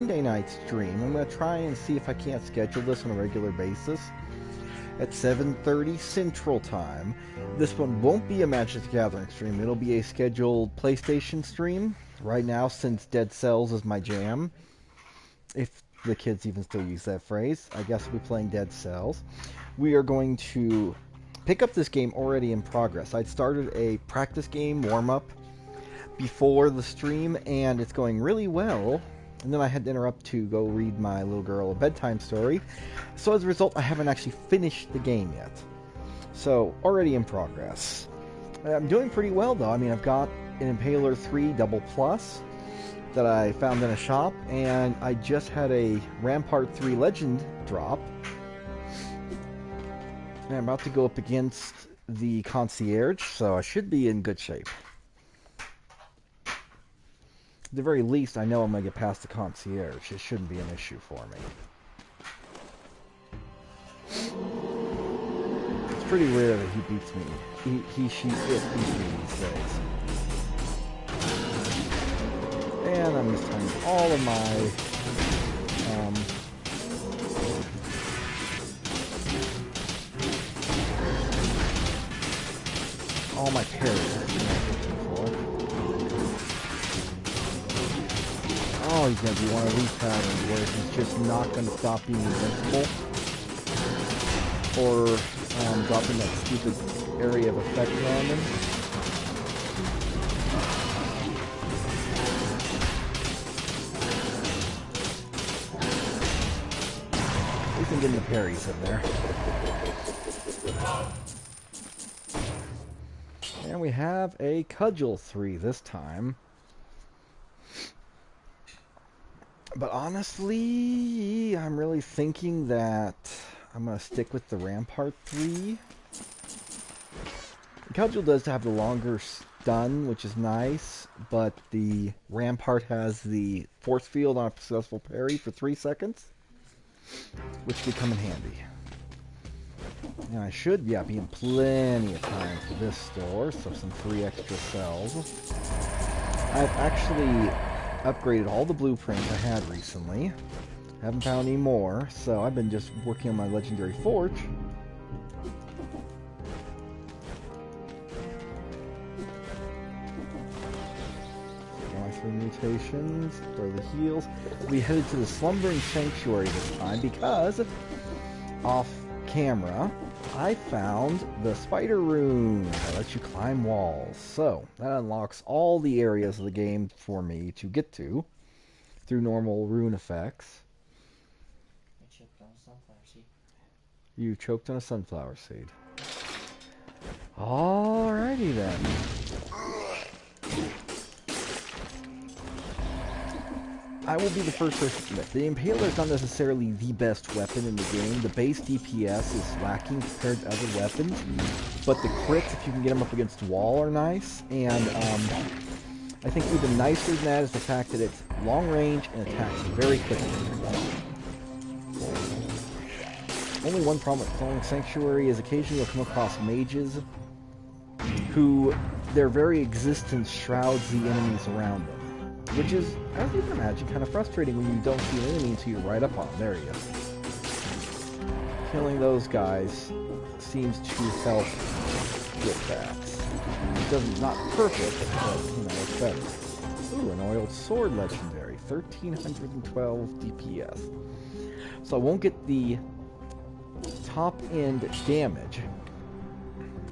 Monday night stream. I'm going to try and see if I can't schedule this on a regular basis at 7:30 Central Time. This one won't be a Magic the Gathering stream. It'll be a scheduled PlayStation stream. Right now, since Dead Cells is my jam, if the kids even still use that phrase, I guess we'll be playing Dead Cells. We are going to pick up this game already in progress. I'd started a practice game warm-up before the stream, and it's going really well. And then I had to interrupt to go read my little girl a bedtime story. So as a result, I haven't actually finished the game yet. So, already in progress. I'm doing pretty well, though. I mean, I've got an Impaler 3 Double Plus that I found in a shop, and I just had a Rampart 3 Legend drop. And I'm about to go up against the Concierge, so I should be in good shape. At the very least, I know I'm going to get past the Concierge. It shouldn't be an issue for me. It's pretty rare that he beats me. She, it beats me these days. And I'm mistiming all of my... all my parries. Oh, he's going to be one of these patterns where he's just not going to stop being invincible. Or dropping that stupid area of effect on him. At least I'm getting the parries in there. And we have a Cudgel 3 this time. But honestly, I'm really thinking that I'm going to stick with the Rampart 3. The Cudgel does have the longer stun, which is nice, but the Rampart has the force field on a successful parry for 3 seconds, which could come in handy. And I should, be in plenty of time for this store, so some free extra cells. I've actually upgraded all the blueprints I had recently. Haven't found any more, so I've been just working on my legendary forge. My 3 mutations, throw the heals. We headed to the Slumbering Sanctuary this time because, off camera, I found the spider rune that lets you climb walls. So, that unlocks all the areas of the game for me to get to through normal rune effects. I choked on a sunflower seed. You choked on a sunflower seed. Alrighty then. I will be the first person to admit, the Impaler is not necessarily the best weapon in the game. The base DPS is lacking compared to other weapons, but the crits, if you can get them up against the wall, are nice. And I think even nicer than that is the fact that it's long range and attacks very quickly. Only one problem with Slumbering Sanctuary is occasionally you'll come across mages who their very existence shrouds the enemies around them. Which is, as you can imagine, kind of frustrating when you don't see an enemy until you're right up on them. There he is. Killing those guys seems to help with that. It doesn't, not perfect, but, you know, it's better. Ooh, an oiled sword legendary. 1312 DPS. So I won't get the top end damage.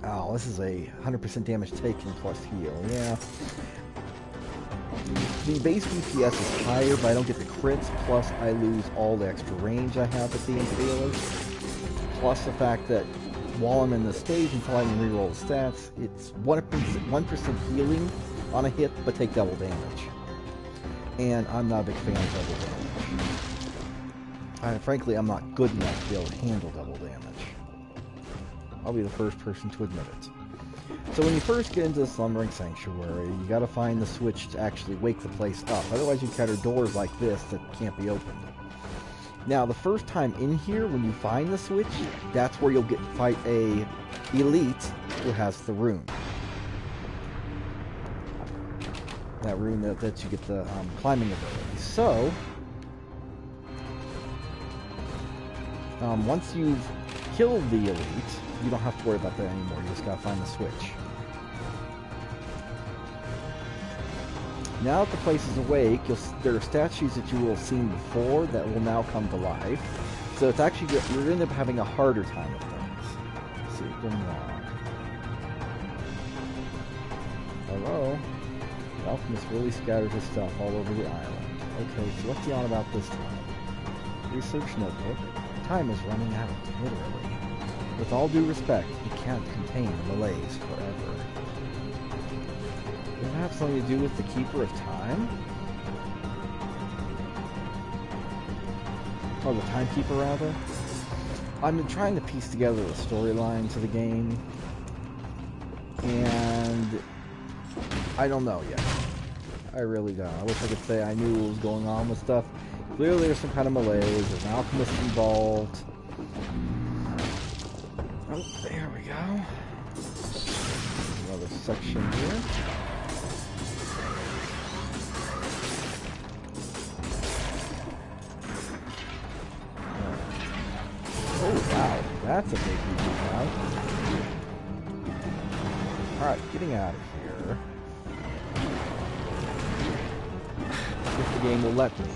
Oh, this is a 100% damage taken plus heal. Yeah. The base DPS is higher, but I don't get the crits, plus I lose all the extra range I have with the Impaler. Plus the fact that while I'm in the stage until I can reroll the stats, it's 1% healing on a hit, but take double damage. And I'm not a big fan of double damage. Frankly, I'm not good enough to be able to handle double damage. I'll be the first person to admit it. So when you first get into the Slumbering Sanctuary, you gotta find the switch to actually wake the place up. Otherwise you encounter doors like this that can't be opened. Now, the first time in here, when you find the switch, that's where you'll get to fight a elite who has the rune. That rune that lets you get the climbing ability. So, Once you've killed the elite, you don't have to worry about that anymore. You just gotta find the switch. Now that the place is awake, there are statues that you will have seen before that will now come to life. So it's actually good. You're going to end up having a harder time with things. Let's see, good on. Hello? The alchemist really scattered his stuff all over the island. Okay, so what's he on about this time? Research notebook. Time is running out, literally. With all due respect, we can't contain the malaise forever. Does it have something to do with the Keeper of Time? Or the Timekeeper, rather? I've been trying to piece together the storyline to the game, and I don't know yet. I really don't. I wish I could say I knew what was going on with stuff. Clearly there's some kind of malaise, there's an alchemist involved. Oh, there we go. Another section here. Oh, wow. That's a big easy route. Alright, getting out of here. If the game will let me.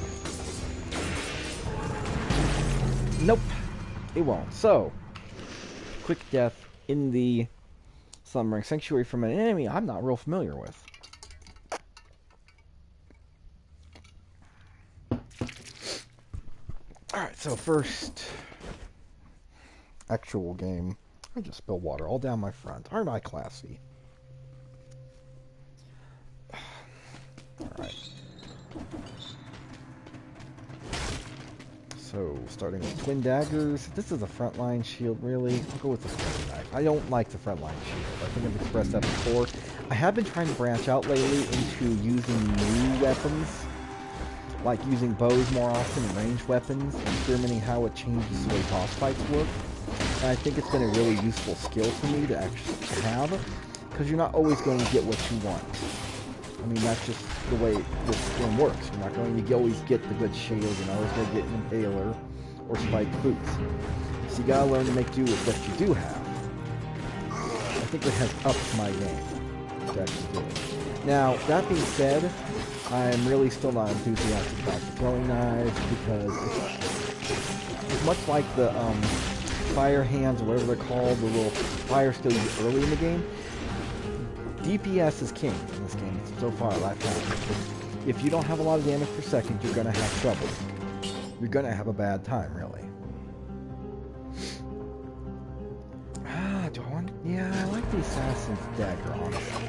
Nope. It won't. So, quick death in the Slumbering Sanctuary from an enemy I'm not real familiar with. Alright, so first actual game. I just spilled water all down my front. Aren't I classy? Alright. So, starting with twin daggers. This is a frontline shield, really. I'll go with the throwing knife. I don't like the frontline shield. I think I've expressed that before. I have been trying to branch out lately into using new weapons, like using bows more often and ranged weapons, and experimenting how it changes the way boss fights work. And I think it's been a really useful skill for me to actually have, because you're not always going to get what you want. I mean, that's just the way this game works. You're not going to always get the good shield, you're not always going to get an impaler or spiked boots. So you gotta learn to make do with what you do have. I think it has upped my game to actually do it. Now, that being said, I'm really still not enthusiastic about the throwing knives, because it's much like the fire hands, or whatever they're called, the little fire skill you get early in the game. DPS is king in this game, so far, I've found. If you don't have a lot of damage per second, you're going to have trouble. You're going to have a bad time, really. Do I want... Yeah, I like the Assassin's Dagger, honestly.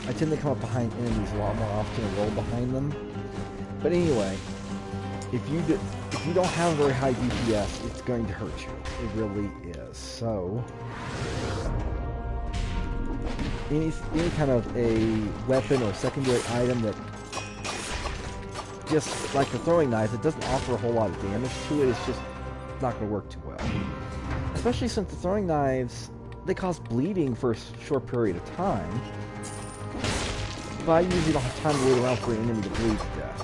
I tend to come up behind enemies a lot more often and roll behind them. But anyway, if you don't have a very high DPS, it's going to hurt you. It really is. So... Any kind of a weapon or secondary item that, just like the throwing knife, it doesn't offer a whole lot of damage to it, it's just not going to work too well. Especially since the throwing knives, they cause bleeding for a short period of time, but I usually don't have time to wait around for an enemy to bleed to death.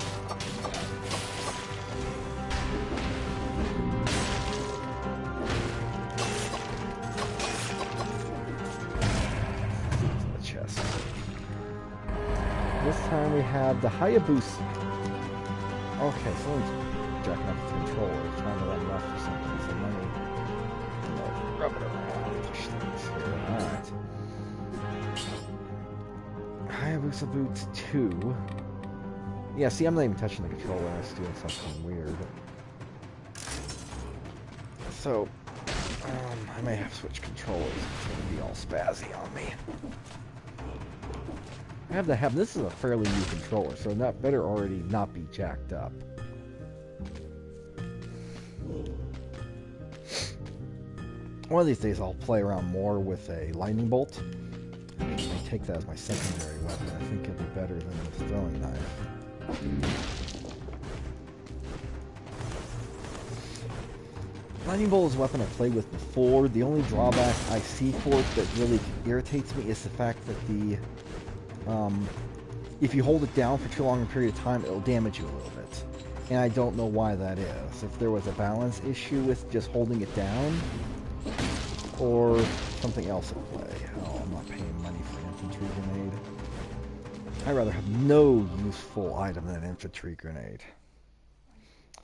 This time we have the Hayabusa. Okay, someone's jacking up the controller, trying to run left or something, so let me rub it around, push things here. Alright. Hayabusa Boots 2. Yeah, see, I'm not even touching the controller, I was doing something weird. So, I may have to switch controllers. It's going to be all spazzy on me. I have to have, this is a fairly new controller, so that better already not be jacked up. One of these days I'll play around more with a lightning bolt. I may take that as my secondary weapon. I think it'll be better than this throwing knife. Lightning bolt is a weapon I've played with before. The only drawback I see for it that really irritates me is the fact that the if you hold it down for too long a period of time, it'll damage you a little bit. And I don't know why that is. If there was a balance issue with just holding it down, or something else at play. Oh, I'm not paying money for an infantry grenade. I'd rather have no useful item than an infantry grenade.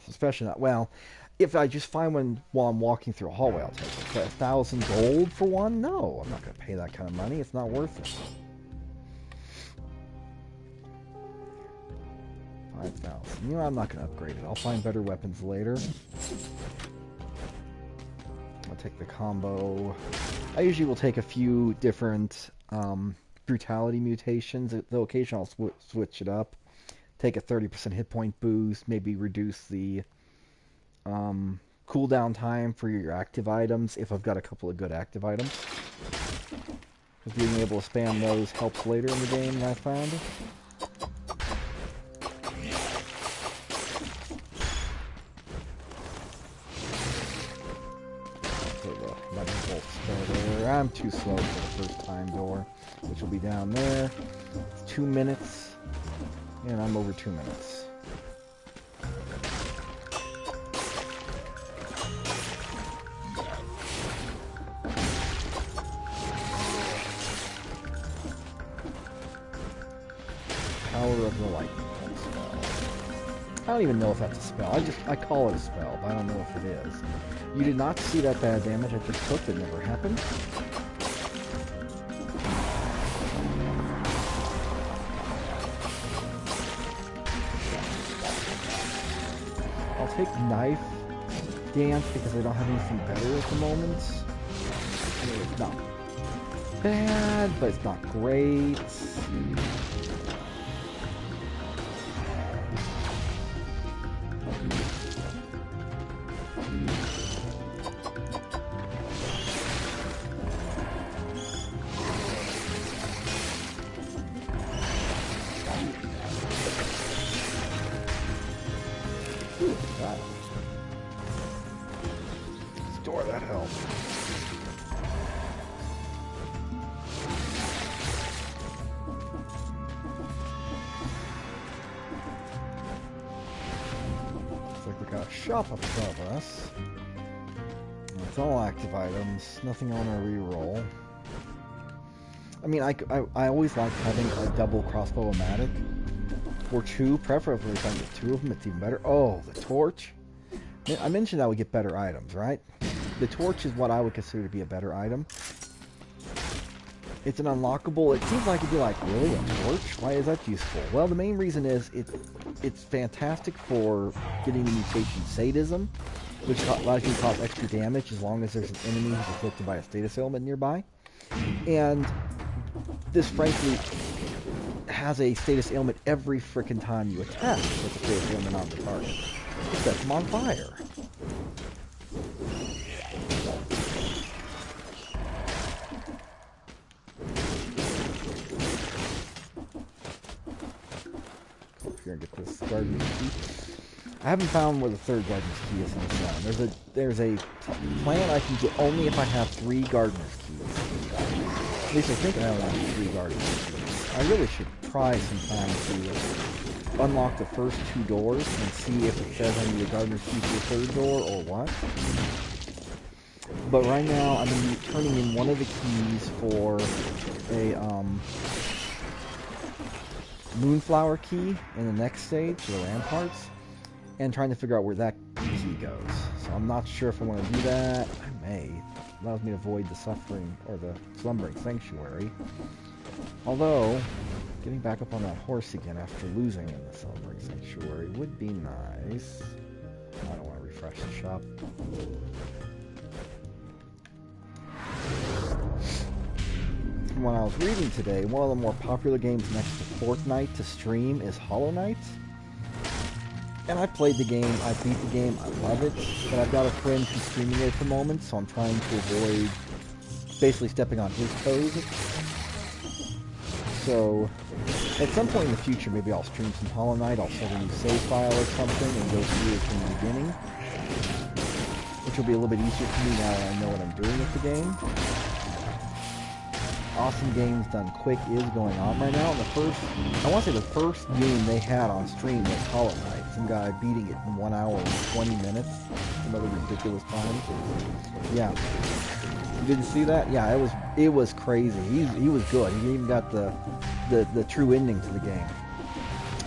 Especially not, well, if I just find one while I'm walking through a hallway, I'll take it. But 1,000 gold for one? No, I'm not going to pay that kind of money. It's not worth it. 5,000. You know, I'm not going to upgrade it. I'll find better weapons later. I'll take the combo. I usually will take a few different brutality mutations. The occasion I'll switch it up. Take a 30% hit point boost. Maybe reduce the cooldown time for your active items if I've got a couple of good active items. Because being able to spam those helps later in the game, I found. I'm too slow for the first time door, which will be down there. It's 2 minutes, and I'm over 2 minutes. Power of the Lightning spell. I don't even know if that's a spell. I call it a spell, but I don't know if it is. You did not see that bad damage I just took. That never happened. I'll take knife dance because I don't have anything better at the moment. I mean, it's not bad, but it's not great. Store that help. Looks like we got a shop up above us. It's all active items. Nothing on our reroll. I mean, I always like having a double crossbow-o-matic. Or two, preferably if I get two of them, it's even better. Oh, the torch. I mentioned I would get better items, right? The torch is what I would consider to be a better item. It's an unlockable. It seems like it'd be like, really, a torch? Why is that useful? Well, the main reason is it's fantastic for getting the mutation sadism, which allows you to cause extra damage as long as there's an enemy who's afflicted by a status ailment nearby. And this, frankly, has a status ailment every frickin' time you attack with a status ailment on the target. It sets them on fire. Go up here and get this gardener's key. I haven't found where the third gardener's key is in this round. There's a plan I can get only if I have 3 gardener's keys. At least I think I only have 3 gardener's keys. I really should try sometime to unlock the first 2 doors and see if it says I need a gardener's key for the 3rd door or what. But right now I'm going to be turning in one of the keys for a moonflower key in the next stage, the ramparts, and trying to figure out where that key goes. So I'm not sure if I want to do that. I may. It allows me to avoid the suffering or the slumbering sanctuary. Although, getting back up on that horse again after losing in the Slumbering Sanctuary would be nice. I don't want to refresh the shop. When I was reading today, one of the more popular games next to Fortnite to stream is Hollow Knight. And I played the game, I beat the game, I love it, but I've got a friend who's streaming it at the moment, so I'm trying to avoid basically stepping on his toes. So, at some point in the future, maybe I'll stream some Hollow Knight, I'll set a new save file or something and go through it from the beginning. Which will be a little bit easier for me now that I know what I'm doing with the game. Awesome Games Done Quick is going on right now. And I want to say the first game they had on stream was Hollow Knight. some guy beating it in 1 hour and 20 minutes. Another ridiculous time. Yeah. You didn't see that? Yeah, it was crazy. He was good. He even got the true ending to the game.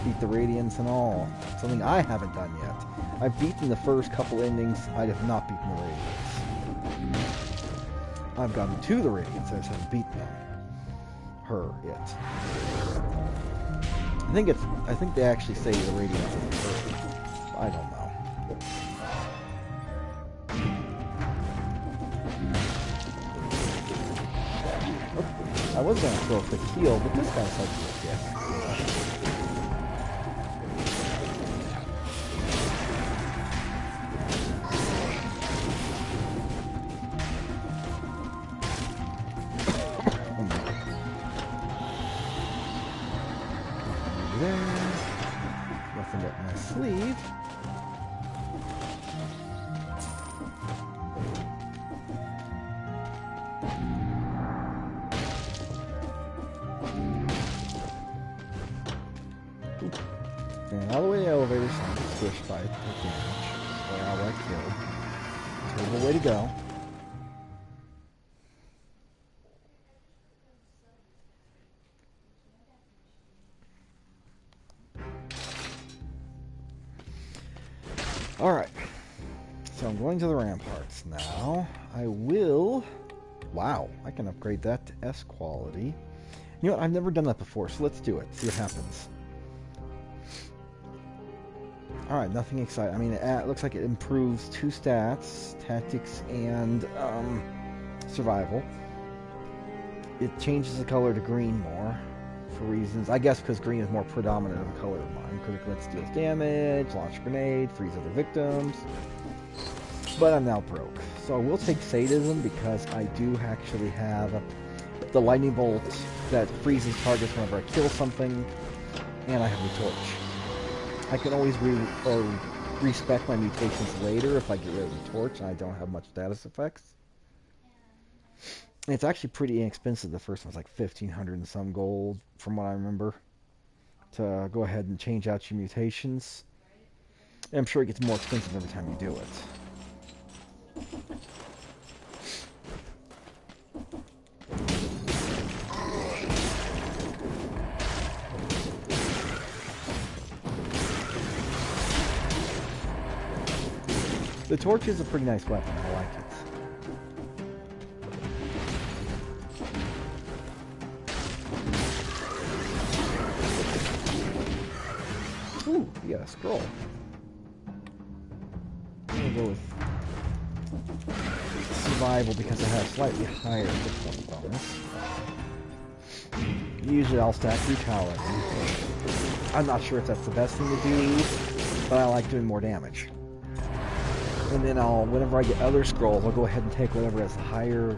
Beat the Radiants and all. Something I haven't done yet. I've beaten the first couple endings. I have not beaten the Radiants. I've gotten to the Radiants. I just haven't beaten them. Her, it. I think they actually say the Radiants is her. I don't know. I was gonna throw a quick heal, but this guy's like a dick. Nothing up my sleeve. And all the way to the elevator, so I'm squished by the damage. Or outright killed. Terrible way to go. Alright. So I'm going to the ramparts now. I will... Wow, I can upgrade that to S quality. You know what? I've never done that before, so let's do it. See what happens. Alright, nothing exciting. I mean, it looks like it improves 2 stats, tactics and survival. It changes the color to green more for reasons, I guess because green is more predominant of a color of mine. Critical hits deals damage, launch a grenade, freeze other victims. But I'm now broke. So I will take sadism because I do actually have the lightning bolt that freezes targets whenever I kill something, and I have the torch. I can always respec my mutations later if I get rid of the torch and I don't have much status effects. And it's actually pretty inexpensive. The first one's like 1,500 and some gold, from what I remember, to go ahead and change out your mutations. And I'm sure it gets more expensive every time you do it. The torch is a pretty nice weapon. I like it. Ooh, you got a scroll. I'm gonna go with survival because I have slightly higher hit point bonus. Usually I'll stack brutality. I'm not sure if that's the best thing to do, but I like doing more damage. And then whenever I get other scrolls, I'll go ahead and take whatever has a higher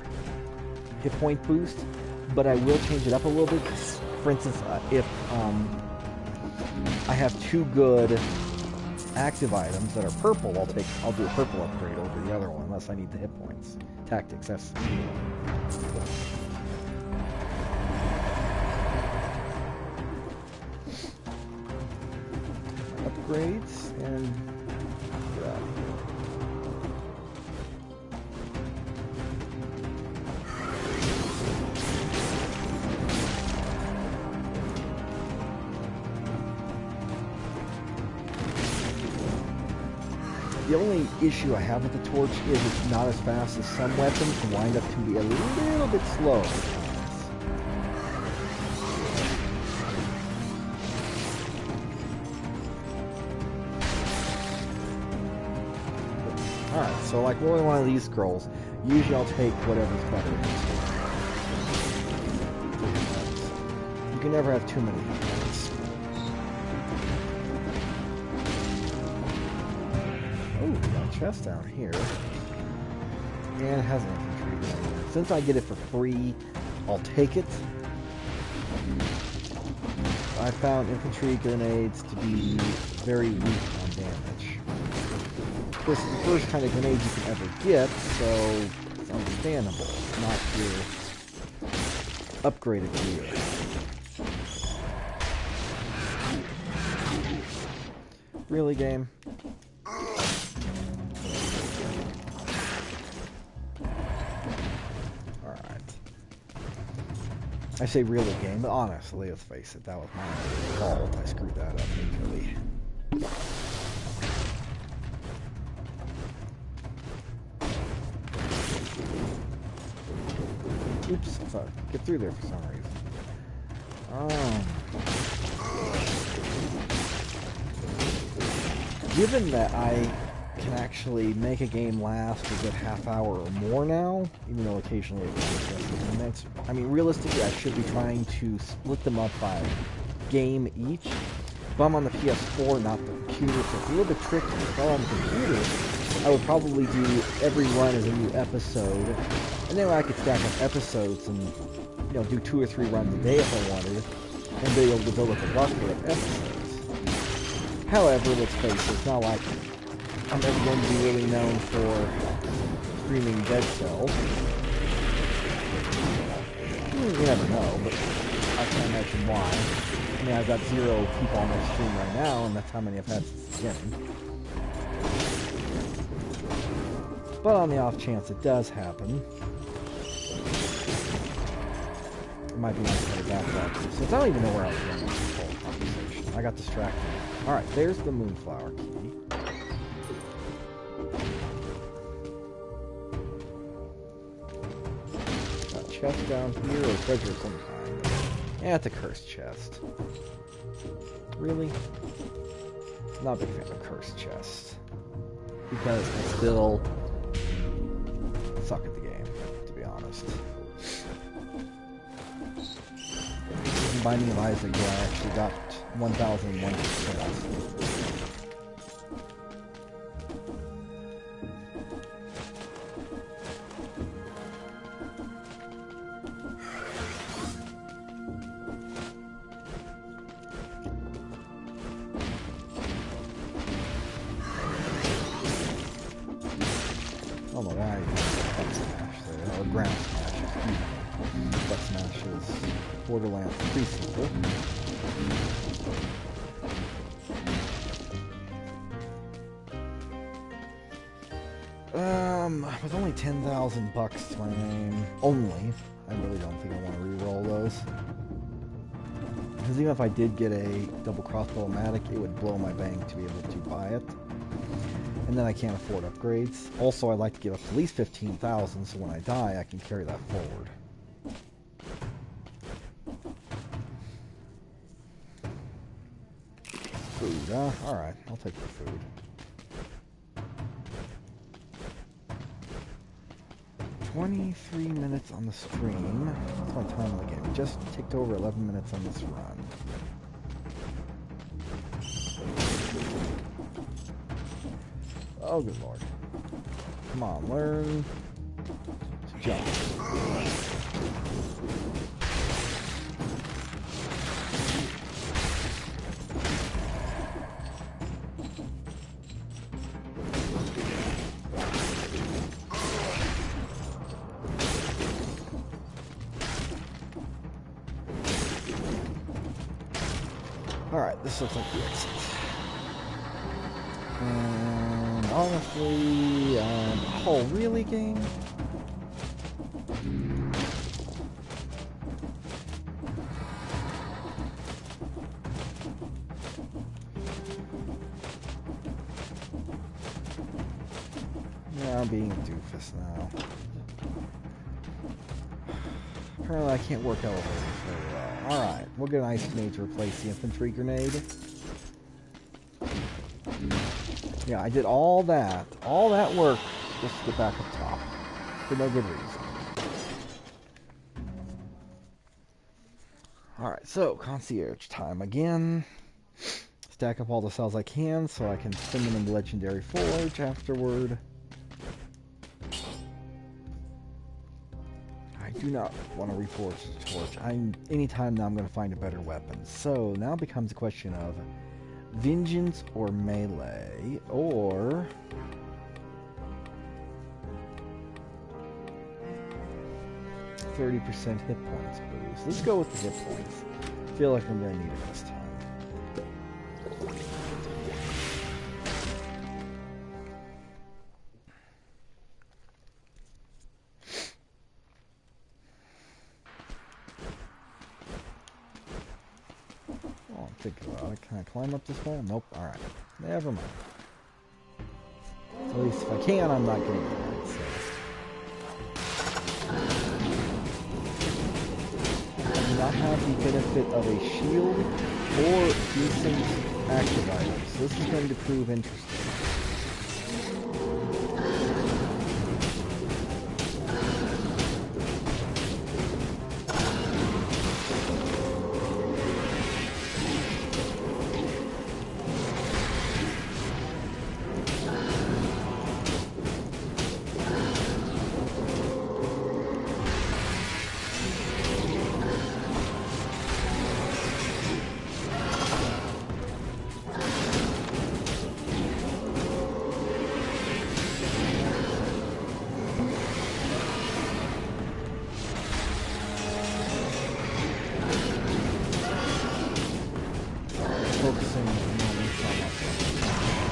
hit point boost. But I will change it up a little bit. For instance, if I have 2 good active items that are purple, I'll do a purple upgrade over the other one, unless I need the hit points. Tactics, that's the key one. Upgrades, and get out of here. The only issue I have with the torch is it's not as fast as some weapons, and wind-up can be a little bit slow at times. Alright, so like rolling one of these scrolls, usually I'll take whatever's better in this one. You can never have too many hit points. Oh, got a chest down here. And it has an infantry grenade. Since I get it for free, I'll take it. I found infantry grenades to be very weak on damage. Of course, it's the first kind of grenade you can ever get, so it's understandable. Not your upgraded gear. Really, game? Alright. I say really, game, but honestly, let's face it, that was my fault. I screwed that up majorly. Oops, I thought I'd get through there for some reason. Given that I can actually make a game last a good half hour or more now, even though occasionally it can take 15 minutes, I mean, realistically, I should be trying to split them up by game each. But I'm on the PS4, not the computer, so it's a little bit tricky. If I were on the computer, I would probably do every run as a new episode, and then I could stack up episodes and, you know, do 2 or 3 runs a day if I wanted, and be able to build up a buffer of episodes. However, let's face it, it's not like I'm ever going to be really known for streaming Dead Cells. You never know, but I can't imagine why. I mean, I've got 0 people on my stream right now, and that's how many I've had since the beginning. But on the off chance it does happen, it might be nice to have a backlog too. Since I don't even know where I was going with this whole conversation. I got distracted. Alright, there's the Moonflower key. Got a chest down here, or treasure of some kind. Yeah, it's a cursed chest. Really? Not a big fan of cursed chests. Because I still suck at the game, to be honest. In Binding of Isaac, I actually got 1,001 success. Oh my god, butt smash there, or ground smash, excuse me. Butt smash is Borderlands pre-sequel. With only 10,000 bucks to my name, only, I really don't think I want to re-roll those. Because even if I did get a double crossbow-matic, it would blow my bank to be able to buy it. And then I can't afford upgrades. Also, I'd like to give up at least 15,000, so when I die, I can carry that forward. Food, alright, I'll take the food. 23 minutes on the stream. That's my time on the game. Just ticked over 11 minutes on this run. Oh, good lord. Come on, learn to jump. Alright, this looks like the exit. And honestly, oh, really, game? Yeah, I'm being a doofus now. Apparently I can't work elevators very well. Alright, we'll get an ice grenade to replace the infantry grenade. Yeah, I did all that work just to get back up top. For no good reason. Alright, so, concierge time again. Stack up all the cells I can so I can send them in the legendary forge afterward. I do not want to reforge the torch. Anytime now I'm going to find a better weapon. So, now it becomes a question of vengeance or melee, or 30% hit points boost. Let's go with the hit points. I feel like I'm going to need it this time. think about it. Can I climb up this wall? Nope. Alright. Never mind. At least if I can, I'm not getting it. So. I do not have the benefit of a shield or decent active items. This is going to prove interesting.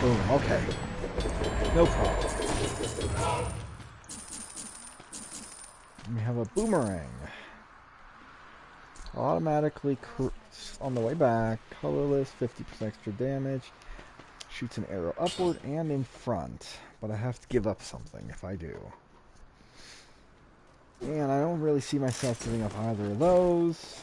Boom, okay. No problem. We have a boomerang. Automatically, on the way back, colorless, 50% extra damage. Shoots an arrow upward and in front. But I have to give up something if I do. And I don't really see myself giving up either of those.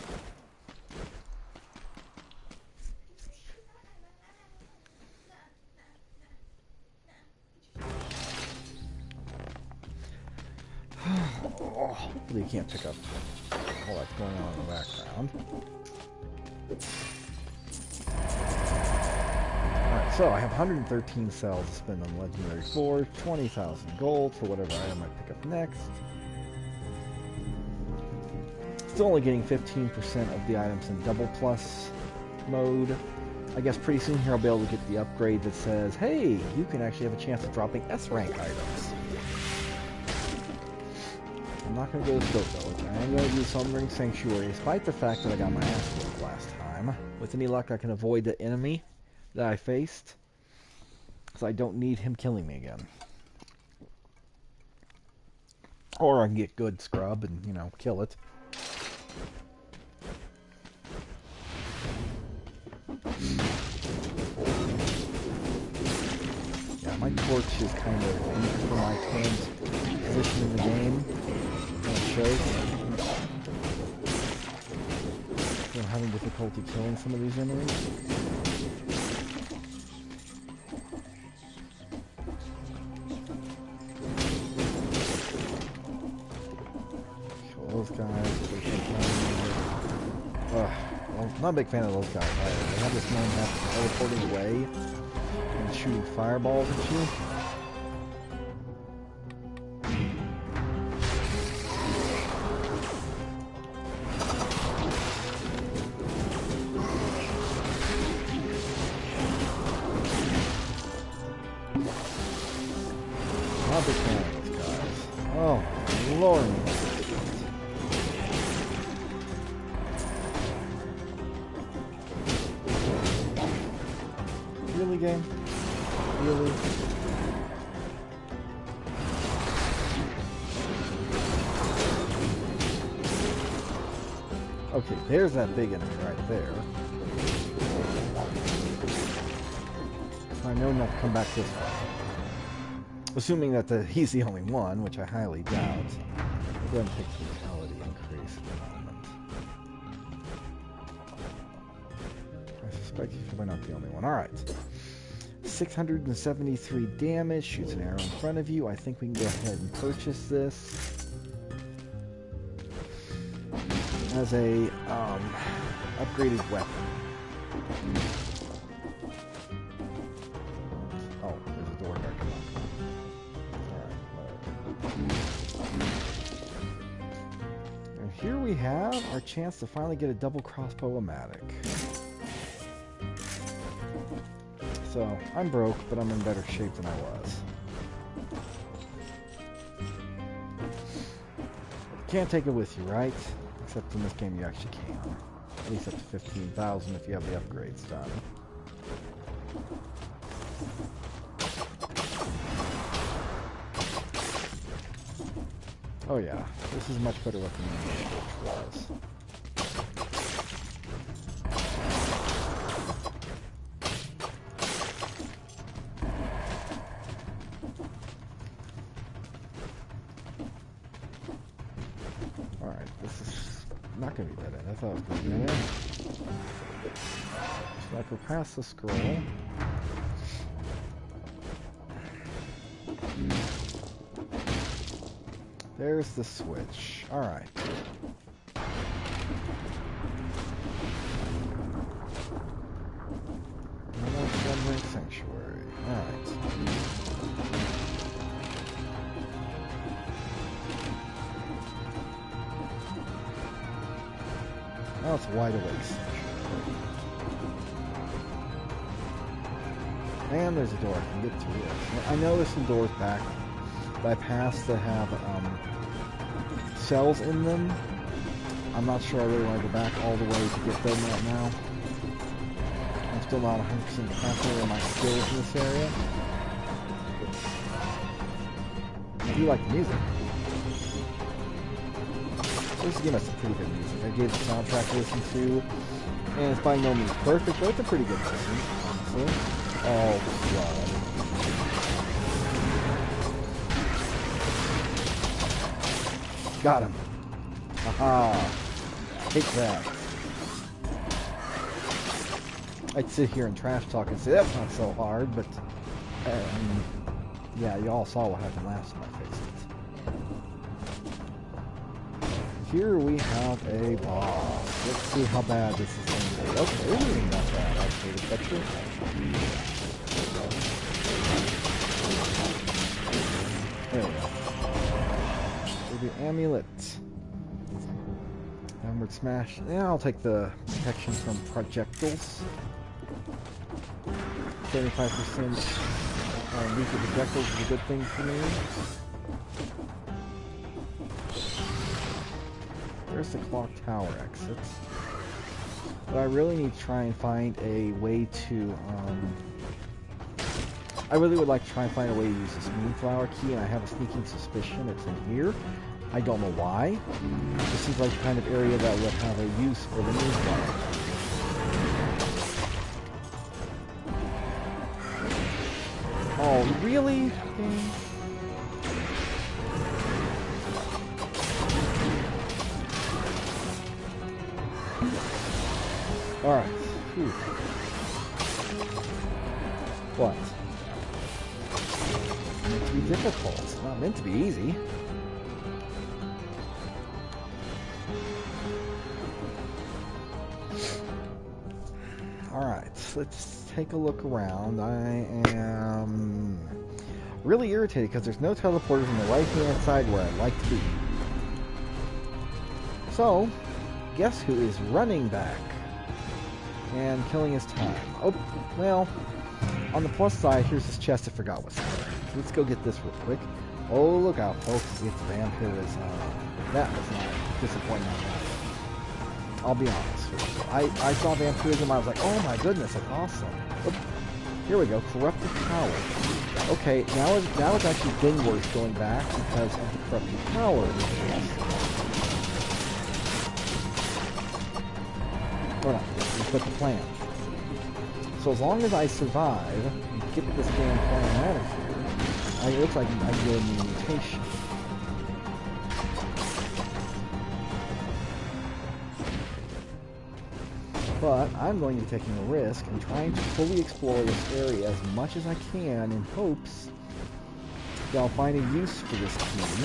Hopefully you can't pick up all that's going on in the background. Alright, so I have 113 cells to spend on Legendary Forge, 20,000 gold for whatever item I pick up next. Still only getting 15% of the items in double plus mode. I guess pretty soon here I'll be able to get the upgrade that says, hey, you can actually have a chance of dropping S rank items. I'm not going to go to scope though. I am going to do Slumbering Sanctuary, despite the fact that I got my ass whooped last time. With any luck, I can avoid the enemy that I faced, because I don't need him killing me again. Or I can get good scrub and, you know, kill it. Yeah, my torch is kind of weak for my current position in the game. I'm having difficulty killing some of these enemies. Kill those guys. Well, not a big fan of those guys either. They have this known method of teleporting away and shooting fireballs at you. Not a big fan of those guys. Oh, Lord. Really, game? Really? Okay, there's that big enemy right there. I know not to come back this way. Assuming that he's the only one, which I highly doubt. I'll go ahead and pick Vitality Increase for the moment. I suspect he's probably not the only one. Alright. 673 damage, shoots an arrow in front of you. I think we can go ahead and purchase this as a upgraded weapon. Oh, there's a door there. Come on. Alright, and here we have our chance to finally get a double crossbow-o-matic. So, I'm broke, but I'm in better shape than I was. Can't take it with you, right? Except in this game you actually can. At least up to 15,000 if you have the upgrades done. Oh yeah, this is a much better weapon than the Switch was. not gonna be dead end. I thought it was gonna be dead end. So I go past the scroll. There's the switch. Alright. Another sanctuary. Alright. Now it's wide awake sanctuary. And there's a door I can get through. I know there's some doors back that I passed that have cells in them. I'm not sure I really want to go back all the way to get them right now. I'm still not 100% confident in my skills in this area. I do like the music. This game has some pretty good music. I gave the soundtrack to listen to, and it's by no means perfect, but it's a pretty good listen, honestly. Oh, God. Got him. Aha. Take that. I'd sit here and trash talk and say, that's not so hard, but... yeah, you all saw what happened last time I faced it. Here we have a boss. Let's see how bad this is going to be. Okay, this isn't that bad, actually, the texture. There we go. The amulet. Downward smash. Yeah, I'll take the protection from projectiles. 75% weaker projectiles is a good thing for me. There's the clock tower exits. But I really need to try and find a way to, I really would like to try and find a way to use this Moonflower key, and I have a sneaking suspicion it's in here. I don't know why. This seems like the kind of area that would have a use for the Moonflower. Oh, really? Alright. What? It's meant to be difficult. It's not meant to be easy. Alright, let's take a look around. I am really irritated because there's no teleporters on the right-hand side where I'd like to be. So, guess who is running back and killing his time? Oh, well, on the plus side, here's this chest I forgot what's there. Let's go get this real quick. Oh, look out, folks. It's vampirism. That was not disappointing. I'll be honest with you. I saw vampirism, I was like, oh my goodness, that's awesome. Oh, here we go, corrupted power. Okay, now it's actually been worse going back because of the corrupted power. Or not, but the plan. So as long as I survive and get this damn plan out of here, it looks like I can get a new mutation. But I'm going to be taking a risk and trying to fully explore this area as much as I can in hopes that I'll find a use for this key.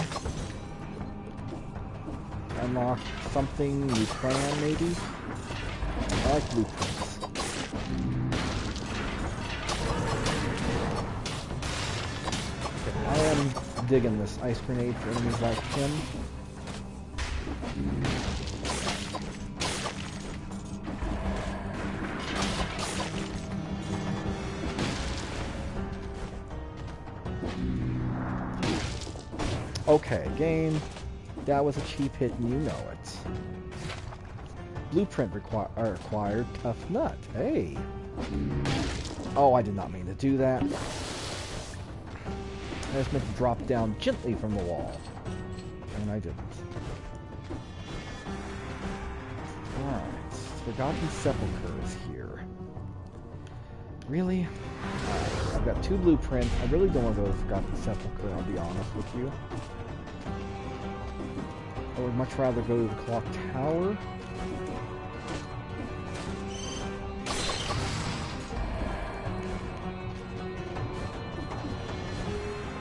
Unlock something, new plan maybe? I like blueprints. Okay, I am digging this ice grenade for enemies like him. Okay, game. That was a cheap hit and you know it. Blueprint required. Tough nut. Hey. Oh, I did not mean to do that. I just meant to drop down gently from the wall. And I didn't. Alright. Forgotten Sepulchre is here. Really? I've got 2 blueprints. I really don't want to go to Forgotten Sepulchre, I'll be honest with you. I would much rather go to the clock tower.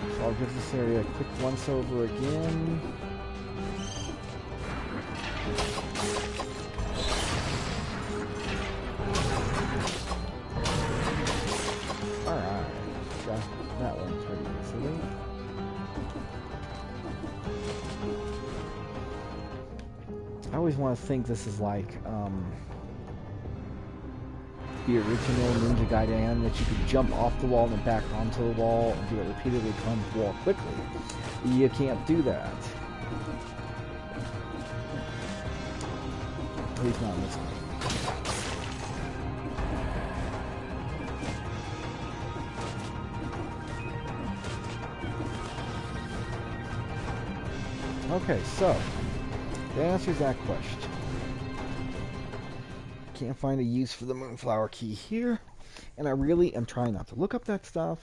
So I'll give this area a quick once over again. Alright, got that one pretty easily. I always want to think this is like the original Ninja Gaiden, that you could jump off the wall and then back onto the wall and do it repeatedly, climb the wall quickly. You can't do that. At least not in this one. Okay, so that answers that question. Can't find a use for the Moonflower Key here, and I really am trying not to look up that stuff.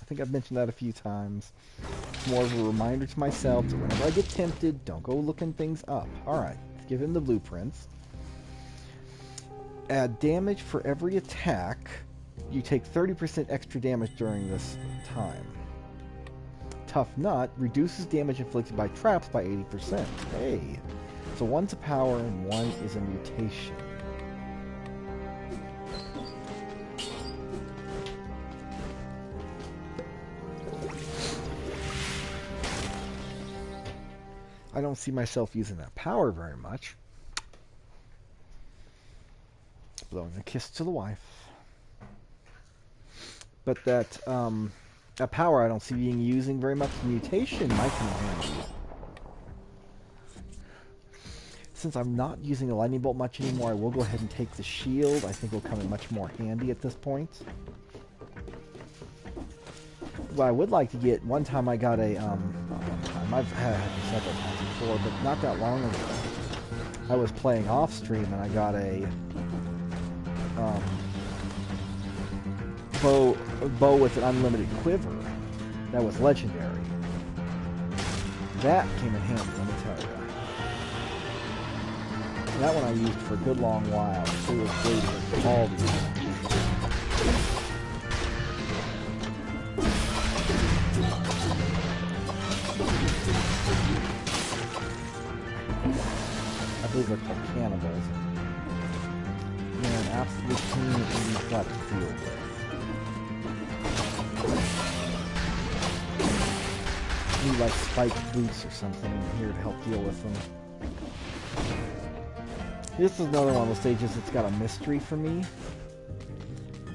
I think I've mentioned that a few times. It's more of a reminder to myself that whenever I get tempted, don't go looking things up. Alright, let's give him the blueprints. Add damage for every attack. You take 30% extra damage during this time. Tough Nut reduces damage inflicted by traps by 80%. Hey! So one's a power and one is a mutation. I don't see myself using that power very much. Blowing a kiss to the wife. But that, that power I don't see being using very much. Mutation might come in handy. Since I'm not using the lightning bolt much anymore, I will go ahead and take the shield. I think it'll come in much more handy at this point. Well, I would like to get, one time I got a, I've had it several times before, but not that long ago, I was playing off stream and I got a, bow with an unlimited quiver that was legendary. That came in handy, let me tell you. That one I used for a good long while. It was great for all these things. I believe they're called cannibals. They're an absolute pain in the butt to deal with. Need like spiked boots or something in here to help deal with them. This is another one of those stages that's got a mystery for me,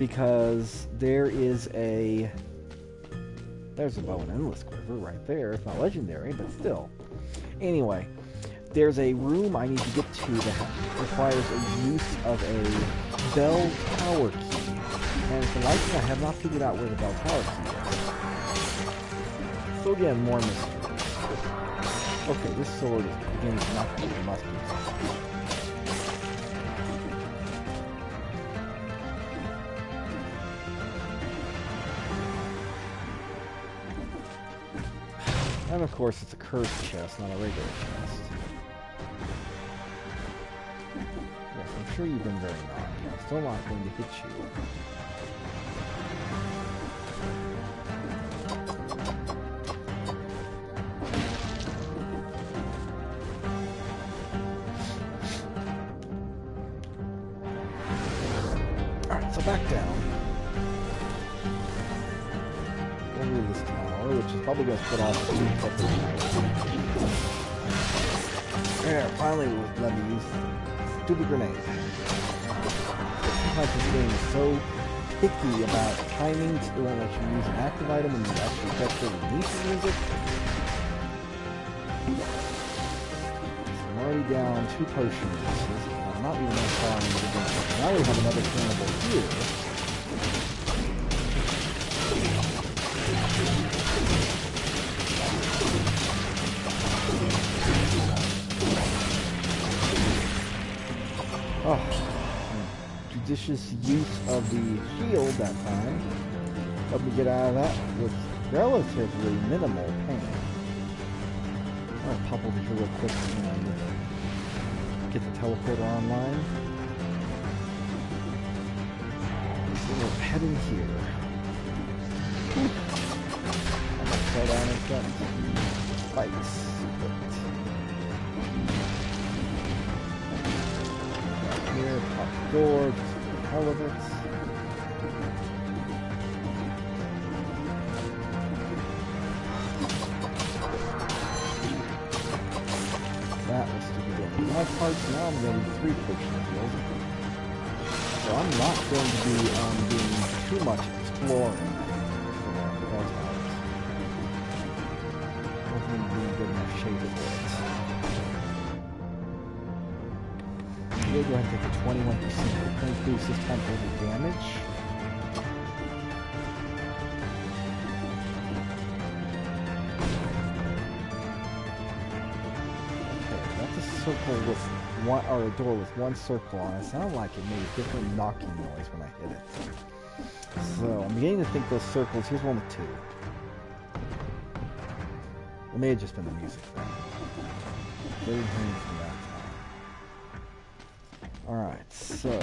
because there is a, there's a bow and endless quiver right there. It's not legendary, but still. Anyway, there's a room I need to get to that requires a use of a bell tower key, and for life of me, I have not figured out where the bell tower key is. So again, more mystery. Okay, this sword is beginning to not be a must be. And of course, it's a cursed chest, not a regular chest. Yes, I'm sure you've been very naughty. I'm still not going to hit you. Alright, so back down. Over this tower, which is probably going to put off the there, finally let me use the stupid grenade. Sometimes this game is so picky about timing, it won't let you use an active item and you actually desperately need to use it. So I'm already down 2 potions. I'm not even that far into the game. Now we have another cannibal here. Oh, judicious use of the shield that time. Let me get out of that with relatively minimal pain. I'm gonna pop over here real quick and get the teleporter online. So we'll head in here. I'm gonna slow down in front. Spikes. Right here, pop the door, just for the hell of it. That was stupid. My parts now I'm getting 3 potion heals. So I'm not going to be doing too much exploring for bell towers. I don't think I'm in good enough shape for it. We'll go ahead and take the 21% point boost this time for the damage. Circle with one, or a door with one circle on it. Sounded like it made a different knocking noise when I hit it. So I'm beginning to think those circles. Here's one with 2. It may have just been the music thing. Didn't hear anything that time. Alright, so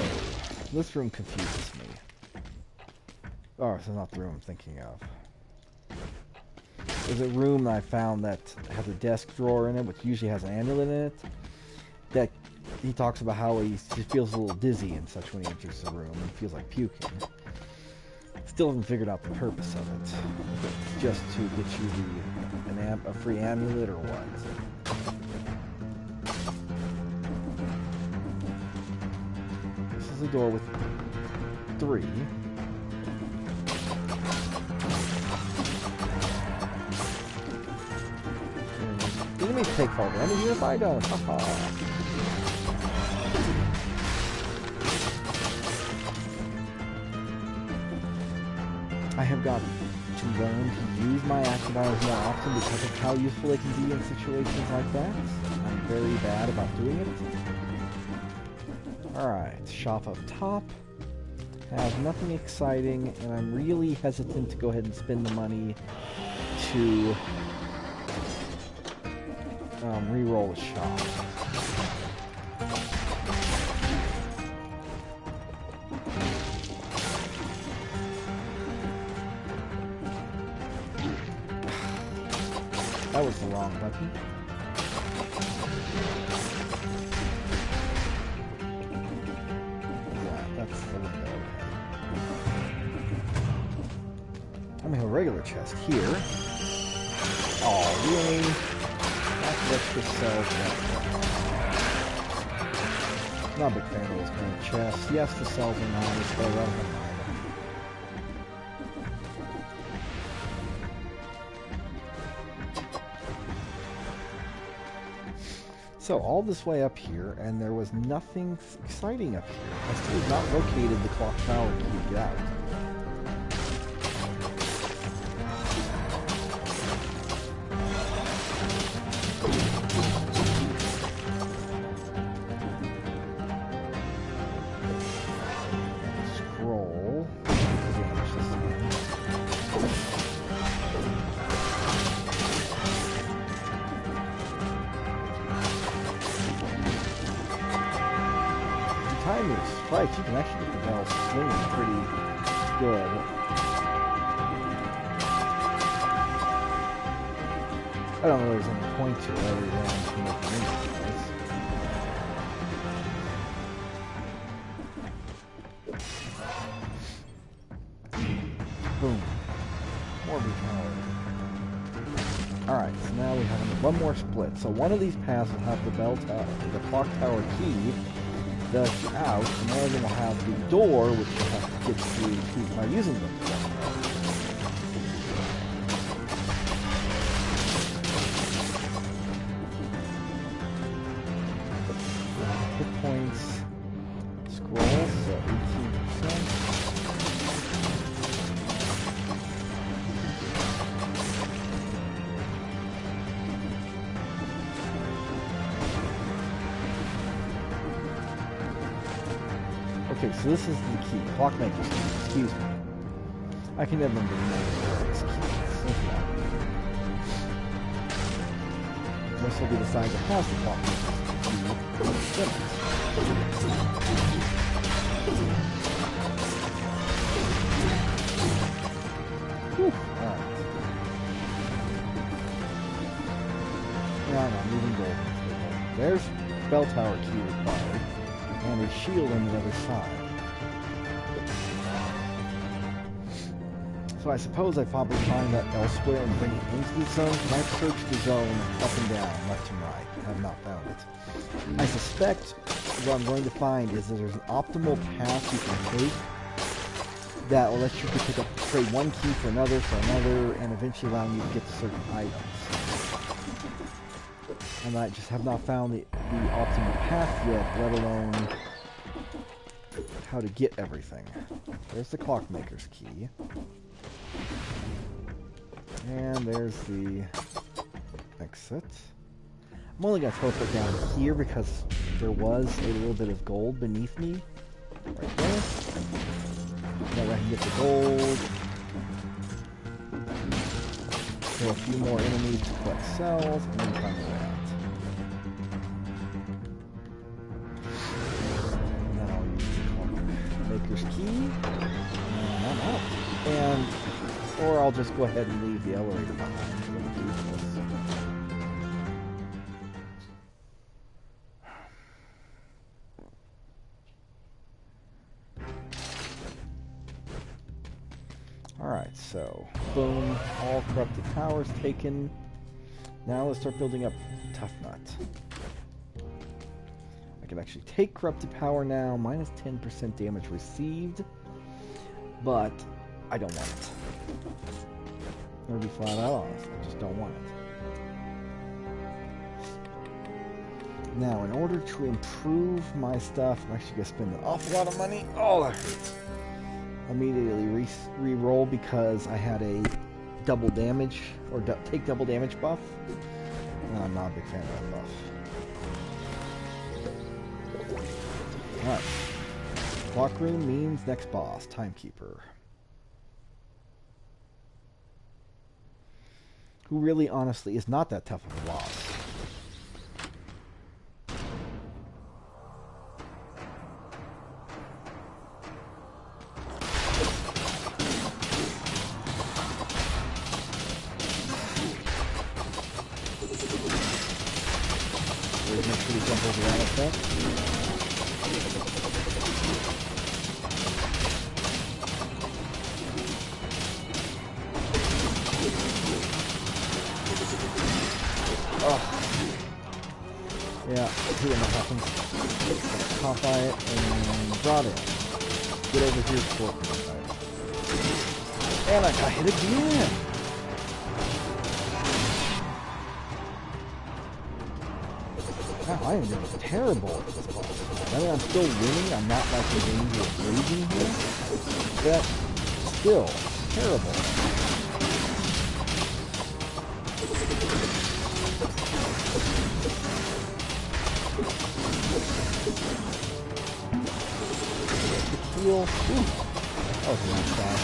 this room confuses me. Oh, this is not the room I'm thinking of. There's a room that I found that has a desk drawer in it, which usually has an amulet in it. That he talks about how he feels a little dizzy and such when he enters the room and feels like puking. Still haven't figured out the purpose of it. If it's just to get you a free amulet or what. This is a door with 3. Enemies take fall damage if I don't. Haha. I have got to learn to use my active items more often because of how useful they can be in situations like that. I'm very bad about doing it. Alright, shop up top. Has nothing exciting, and I'm really hesitant to go ahead and spend the money to re-roll the shop. That was the wrong button. Yeah, that's the window. I'm in a regular chest here. Oh, really? Let's just sell that. Not a big fan of those kind of chests. Yes, the cells are nice, but I don't have them. So, all this way up here, and there was nothing exciting up here. I still have not located the clock tower key to get out. Right, you can actually get the bell swinging pretty good. I don't know if there's any point to it other than to make the noise. Boom. More brutality. Alright, so now we have one more split. So one of these paths will have the bell tower, the clock tower key that's out, and one of them will have the door, which you'll have to get through by using them. Hit points, scrolls, so 18%. Okay, so this is the key. Clockmaker's key. Excuse me. I can never remember this key. This will be the side that has the clock maker's key. Alright. Yeah, no, moving gold. There's bell tower key required, and a shield on the other side. So I suppose I probably find that elsewhere and bring it into the zone, because I've searched the zone up and down, left and right, and have not found it. I suspect what I'm going to find is that there's an optimal path you can take that will let you trade one key for another, and eventually allow you to get to certain items. And I just have not found the optimal path yet, let alone how to get everything. There's the clockmaker's key. And there's the exit. I'm only going to teleport down here because there was a little bit of gold beneath me. Right there. That way I can get the gold. Kill a few more enemies to collect cells, and then find the way out. Now I'll use the clockmaker's key. And I'm out. And or I'll just go ahead and leave the elevator behind. Alright, so boom, all corrupted powers taken. Now let's start building up Tough Nut. I can actually take corrupted power now, minus 10% damage received, but I don't want it. I'm gonna be flat out honest, I just don't want it. Now, in order to improve my stuff, I'm actually gonna spend an awful lot of money. Oh, that hurts. Immediately re-roll because I had a double damage, or take double damage buff. And I'm not a big fan of that buff. Alright. Clock room means next boss, Timekeeper. Who really, honestly, is not that tough of a boss. Always make sure to jump over that effect. Yeah, here what happens. Pop by it and brought it. Get over here, Scorpion. And I got hit again! Wow, I am doing terrible at this boss. I mean, I'm still winning. I'm not like in danger of losing here. But still, terrible. Heal. Ooh. That was a nice dash.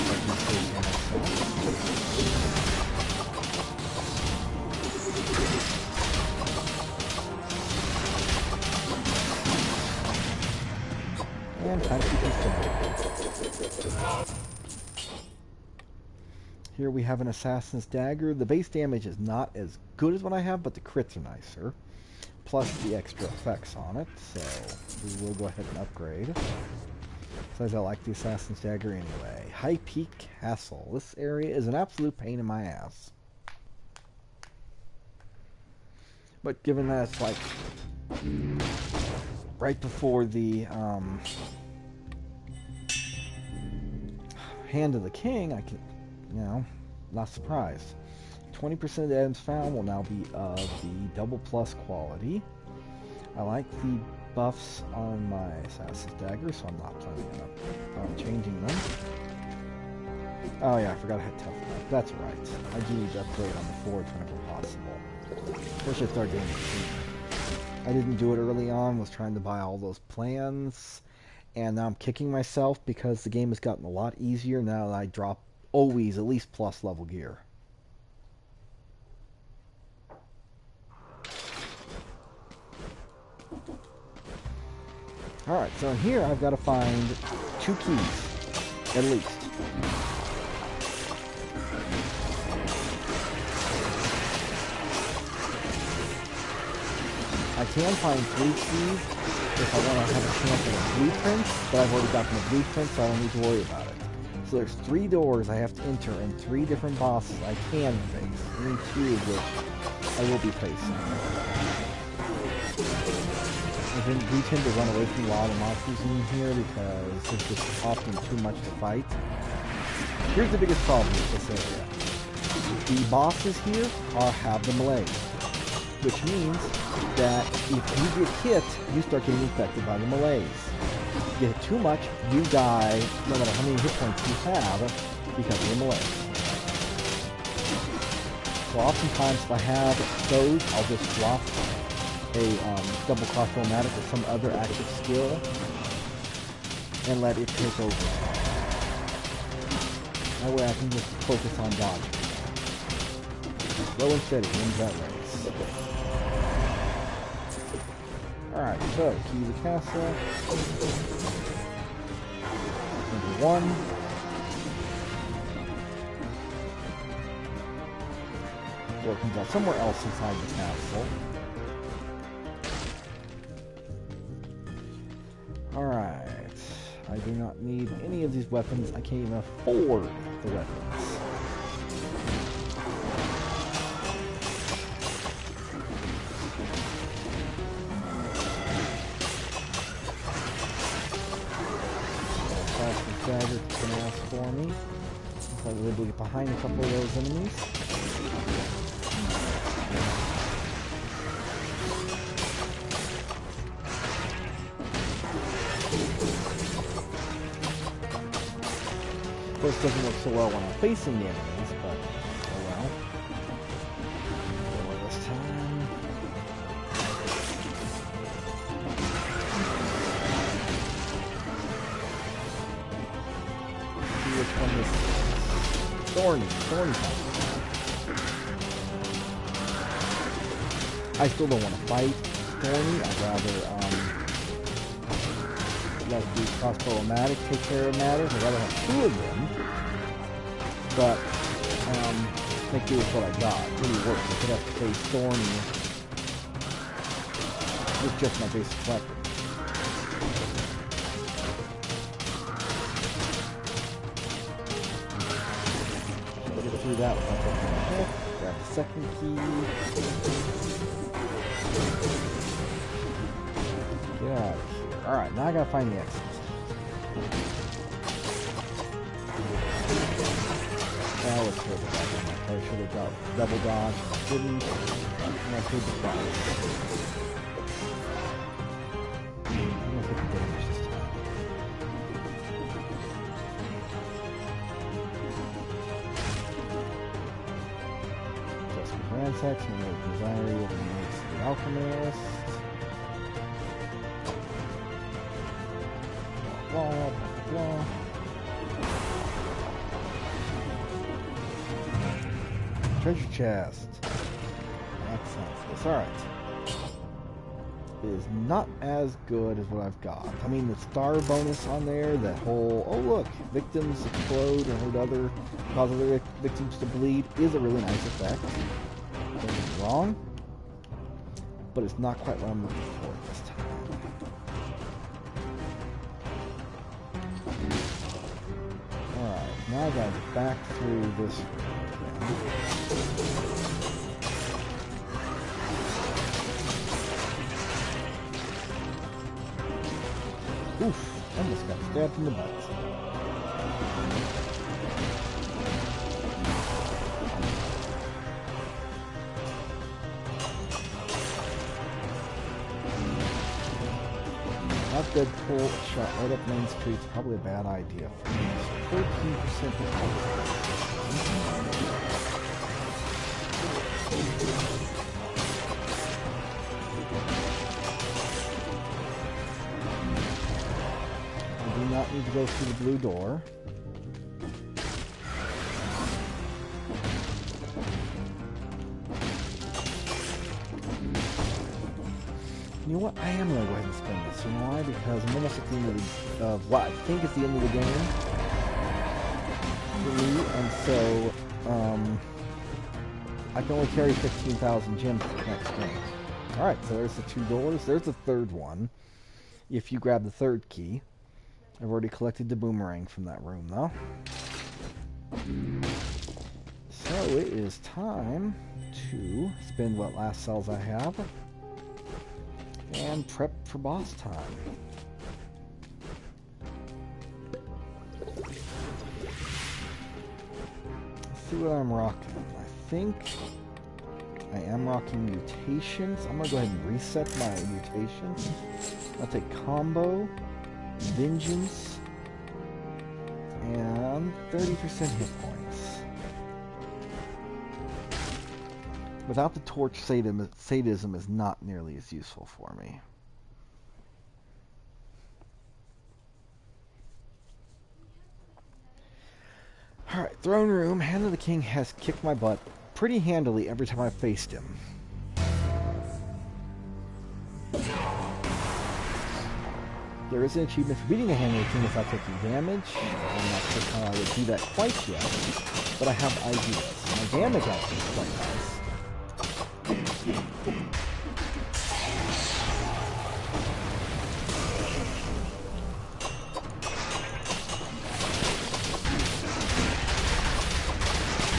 And time to continue. Here we have an Assassin's Dagger. The base damage is not as good as what I have, but the crits are nicer. Plus the extra effects on it, so we will go ahead and upgrade. Besides, I like the Assassin's Dagger anyway. High Peak Castle. This area is an absolute pain in my ass. But given that it's like right before the Hand of the King, I can, you know, not surprised. 20% of the items found will now be of the double plus quality. I like the buffs on my Assassin's Dagger, so I'm not planning on changing them. Oh yeah, I forgot I had Tough Nut. That's right. I do need to upgrade on the forge whenever possible. Or should I start doing it sooner? I didn't do it early on, was trying to buy all those plans, and now I'm kicking myself because the game has gotten a lot easier now that I drop always at least plus level gear. Alright, so in here I've got to find 2 keys, at least. I can find 3 keys if I want to have a chance at a blueprint, but I've already gotten the blueprint, so I don't need to worry about it. So there's 3 doors I have to enter and 3 different bosses I can face, only 2 of which I will be facing. I do tend to run away from a lot of monsters in here because there's just often too much to fight. Here's the biggest problem with this area. The bosses here have the malaise, which means that if you get hit, you start getting infected by the malaise. If you get hit too much, you die no matter how many hit points you have because of the malaise. So oftentimes if I have those, I'll just drop a double crossbow-matic or some other active skill and let it take over. That way I can just focus on dodging. Slow and steady wins that race. Alright, so key to the castle. Number 1. Or it comes out somewhere else inside the castle. Alright. I do not need any of these weapons. I can't even afford the weapons. Dagger can ask for me. Looks like we're able to get behind a couple of those enemies. Of course, it doesn't work so well when I'm facing the enemies, but oh well. For this time. Which one is Thorny time. I still don't want to fight Thorny. I'd rather let the crossbow-o-matic take care of matters. I'd rather have 2 of them, but make do with what I got. It really works. I could have to face Thorny with just my basic weapon. Through that one. Grab the second key. Get out of here. Alright, now I gotta find the exit. That was terrible. I should have got double dodge. I didn't. And I paid the price. I'm gonna take the damage this time. Ransack, some American Diary, what makes the Alchemist. Blah, blah, blah, blah. Treasure chest. Excellent. Alright. It is not as good as what I've got. I mean, the star bonus on there, that whole, oh look, victims explode and cause other victims to bleed, is a really nice effect. Don't get me wrong, but it's not quite what I'm looking for this time. Alright, now I gotta back through this again. Oof, almost got stabbed in the butt. Not good pull shot right up Main Street's probably a bad idea. 14% I do not need to go through the blue door. You know what? I am going to go ahead and spend this. You know why? Because I'm almost at the end of what I think is the end of the game for me, and so I can only carry 15,000 gems for the next game. Alright, so there's the 2 doors. There's the 3rd one. If you grab the 3rd key. I've already collected the boomerang from that room, though. So it is time to spend what last cells I have and prep for boss time. Let's see what I'm rocking. I think I am rocking mutations. I'm going to go ahead and reset my mutations. I'll take combo, vengeance, and 30% hit points. Without the torch, sadism is not nearly as useful for me. Alright, throne room. Hand of the King has kicked my butt pretty handily every time I've faced him. There is an achievement for beating the Hand of the King without taking damage. I'm not sure how I would do that quite yet, but I have ideas. My damage actually is quite nice.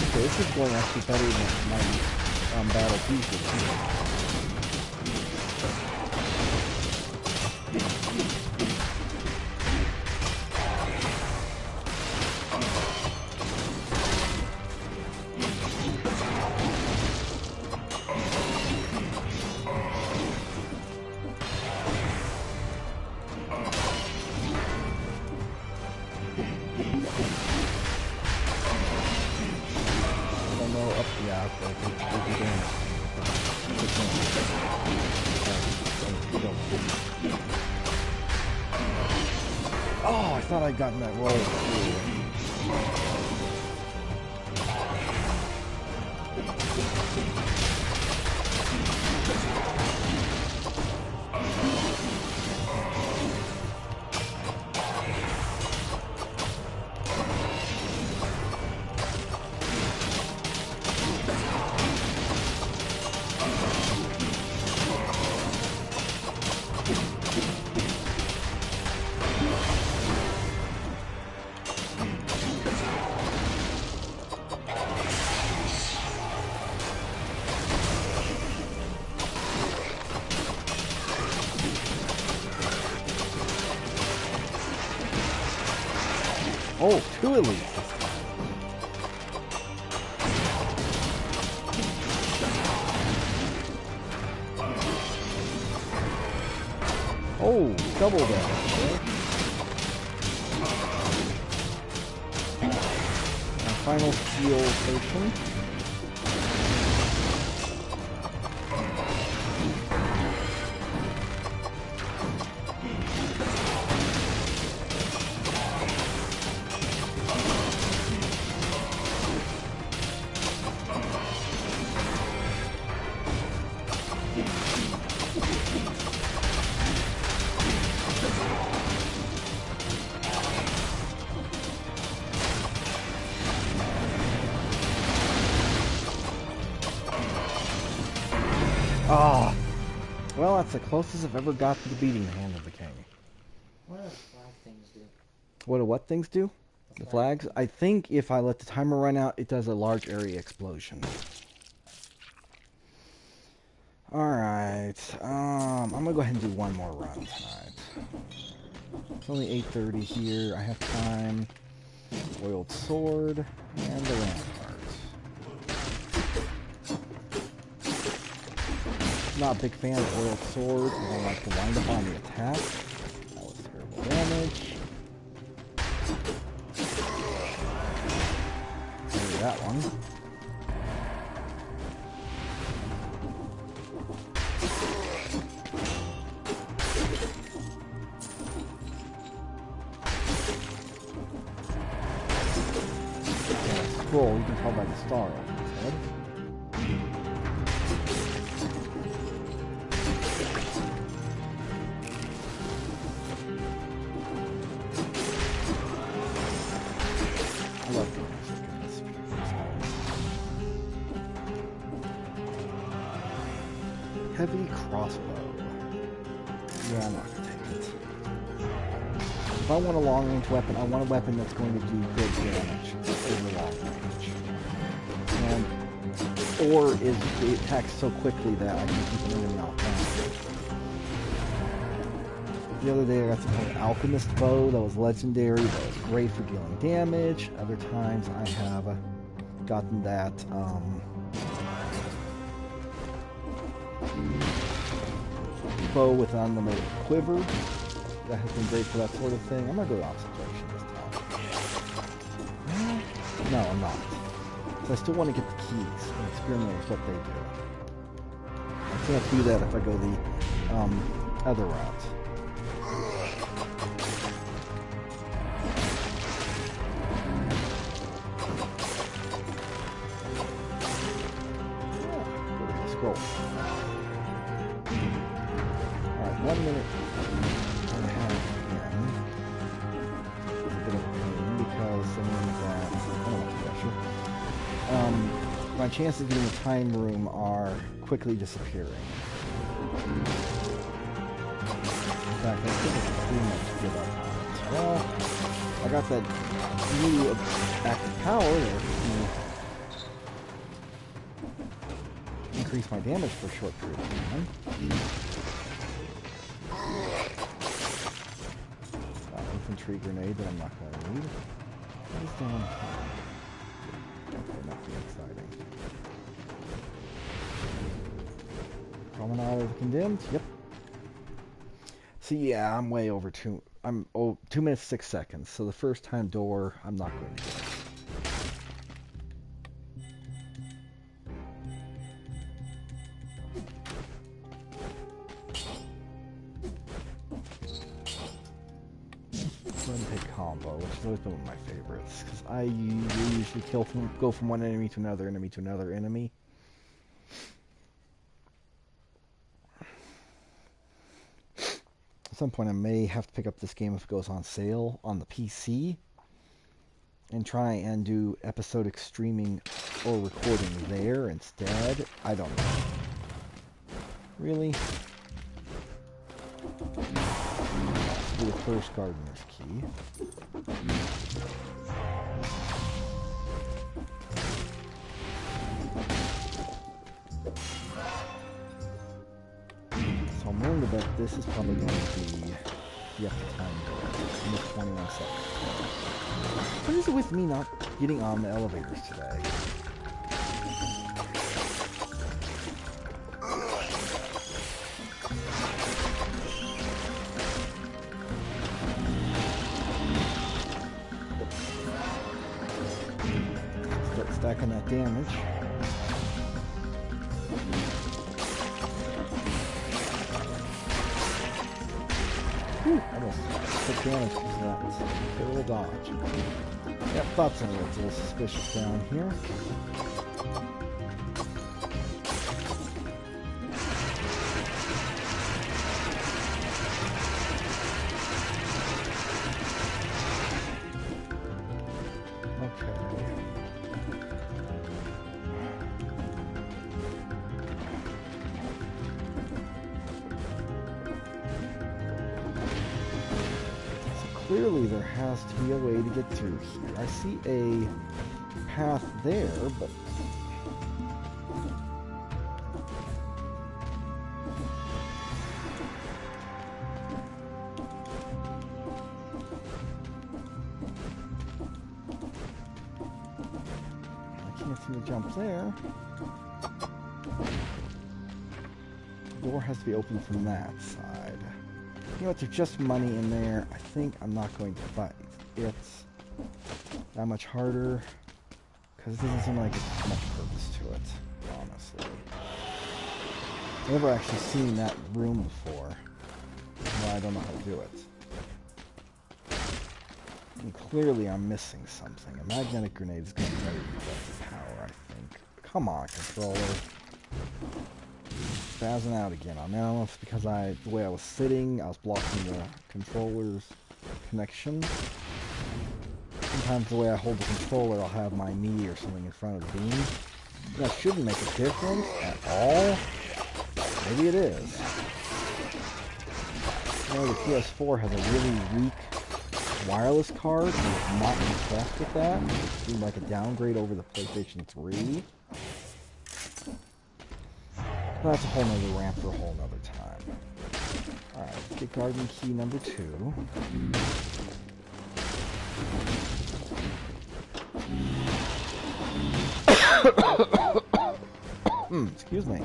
Okay, this is going actually better than my battle usually. Oh, I thought I'd gotten that roll through. Oh, 2 at least. Oh, double damage. Final heal potion. Ah, well, that's the closest I've ever got to beating the Hand of the King. What do the flag things do? What do what things do? The flags? I think if I let the timer run out, it does a large area explosion. Alright, I'm gonna go ahead and do one more run tonight. It's only 8:30 here, I have time. Oiled sword, and the rampart. Not a big fan of oiled sword, I don't like to wind up on the attack. That was terrible damage. Maybe that one. Scroll, you can tell by the star on its head. Heavy crossbow. Yeah, I'm not gonna take it. If I want a long-range weapon, I want a weapon that's going to do good damage over long range. And, or is it attacks so quickly that I can keep an enemy off balance. The other day I got the Alchemist bow that was legendary, that was great for dealing damage. Other times I have gotten that bow with unlimited quiver. That has been great for that sort of thing. I'm gonna go the opposite direction this time. No, I'm not. So I still want to get the keys and experiment with what they do. I can't do that if I go the other route. Scroll. Alright, 1 minute and a half in. It's a bit of a pain because that means that I don't want to pressure. My chances of getting the time room are quickly disappearing. In fact, I think it's pretty much give up on it. Well, I got that new active power that increase my damage for a short period of time. Infantry grenade that I'm not going to need. What is down here? Okay, nothing exciting. Promenade of the Condemned? Yep. So yeah, I'm way over 2 minutes 6 seconds. So the first time door, I'm not going to do it. Combo, which has always been one of my favorites, because I usually go from one enemy to another enemy to another enemy. At some point I may have to pick up this game if it goes on sale on the PC and try and do episodic streaming or recording there instead. I don't know. Really? The first gardener's key. So I'm willing to bet this is probably going to be the time in the 21 seconds. What is it with me not getting on the elevators today? Stacking that damage. Whew, almost took damage because of that. Good little dodge. Yep, thought something was a little suspicious down here. Clearly there has to be a way to get through here. I see a path there, but I can't seem to jump there. The door has to be open from that side. You know what, there's just money in there. I think I'm not going to fight it that much harder, because it doesn't seem like there's much purpose to it, honestly. I've never actually seen that room before. Well, I don't know how to do it. And clearly I'm missing something. A magnetic grenade is going to be very productive power, I think. Come on, controller. Spazzing out again on that. I don't know if it's because the way I was sitting, I was blocking the controller's connection. Sometimes the way I hold the controller, I'll have my knee or something in front of the beam. That shouldn't make a difference at all. Maybe it is. You know, the PS4 has a really weak wireless card, and I'm not impressed with that. It seemed like a downgrade over the PlayStation 3. But that's a whole nother rant for a whole nother time. Alright, let's get garden key number 2. Excuse me.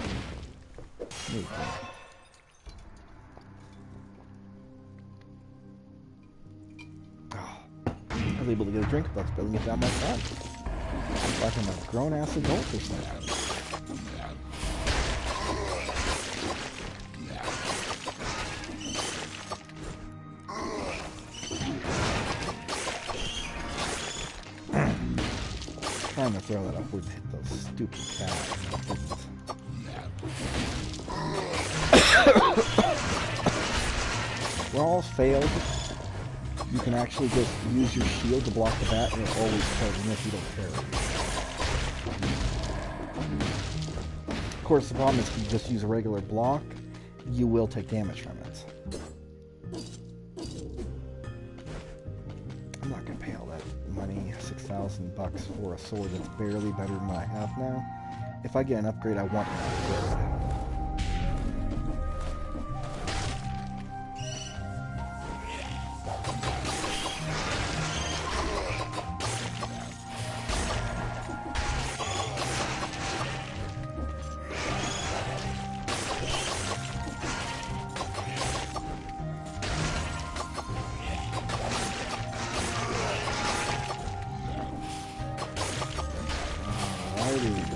I was able to get a drink without spilling it down my front. Like I'm a grown-ass adult or something. Trying to throw that upwards to hit those stupid cats. Where all failed, you can actually just use your shield to block the bat, and it'll always hurt even if you don't parry. Of course, the problem is if you just use a regular block, you will take damage from it. I'm not gonna pay all that money, $6,000 for a sword that's barely better than what I have now. If I get an upgrade, I want an upgrade.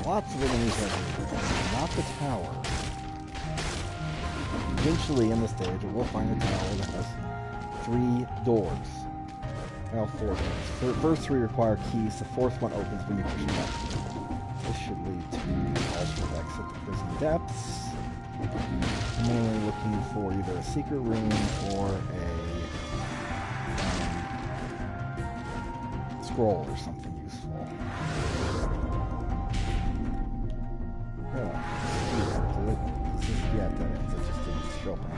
Lots of enemies everywhere. Not the tower. Eventually in the stage, we'll find a tower that has 3 doors. Well, 4 doors. The first 3 require keys. The 4th one opens when you push a button. This should lead to the alternate exit to prison depths. I'm mainly looking for either a secret room or a scroll or something useful. Yeah, that ends. It just didn't show up on my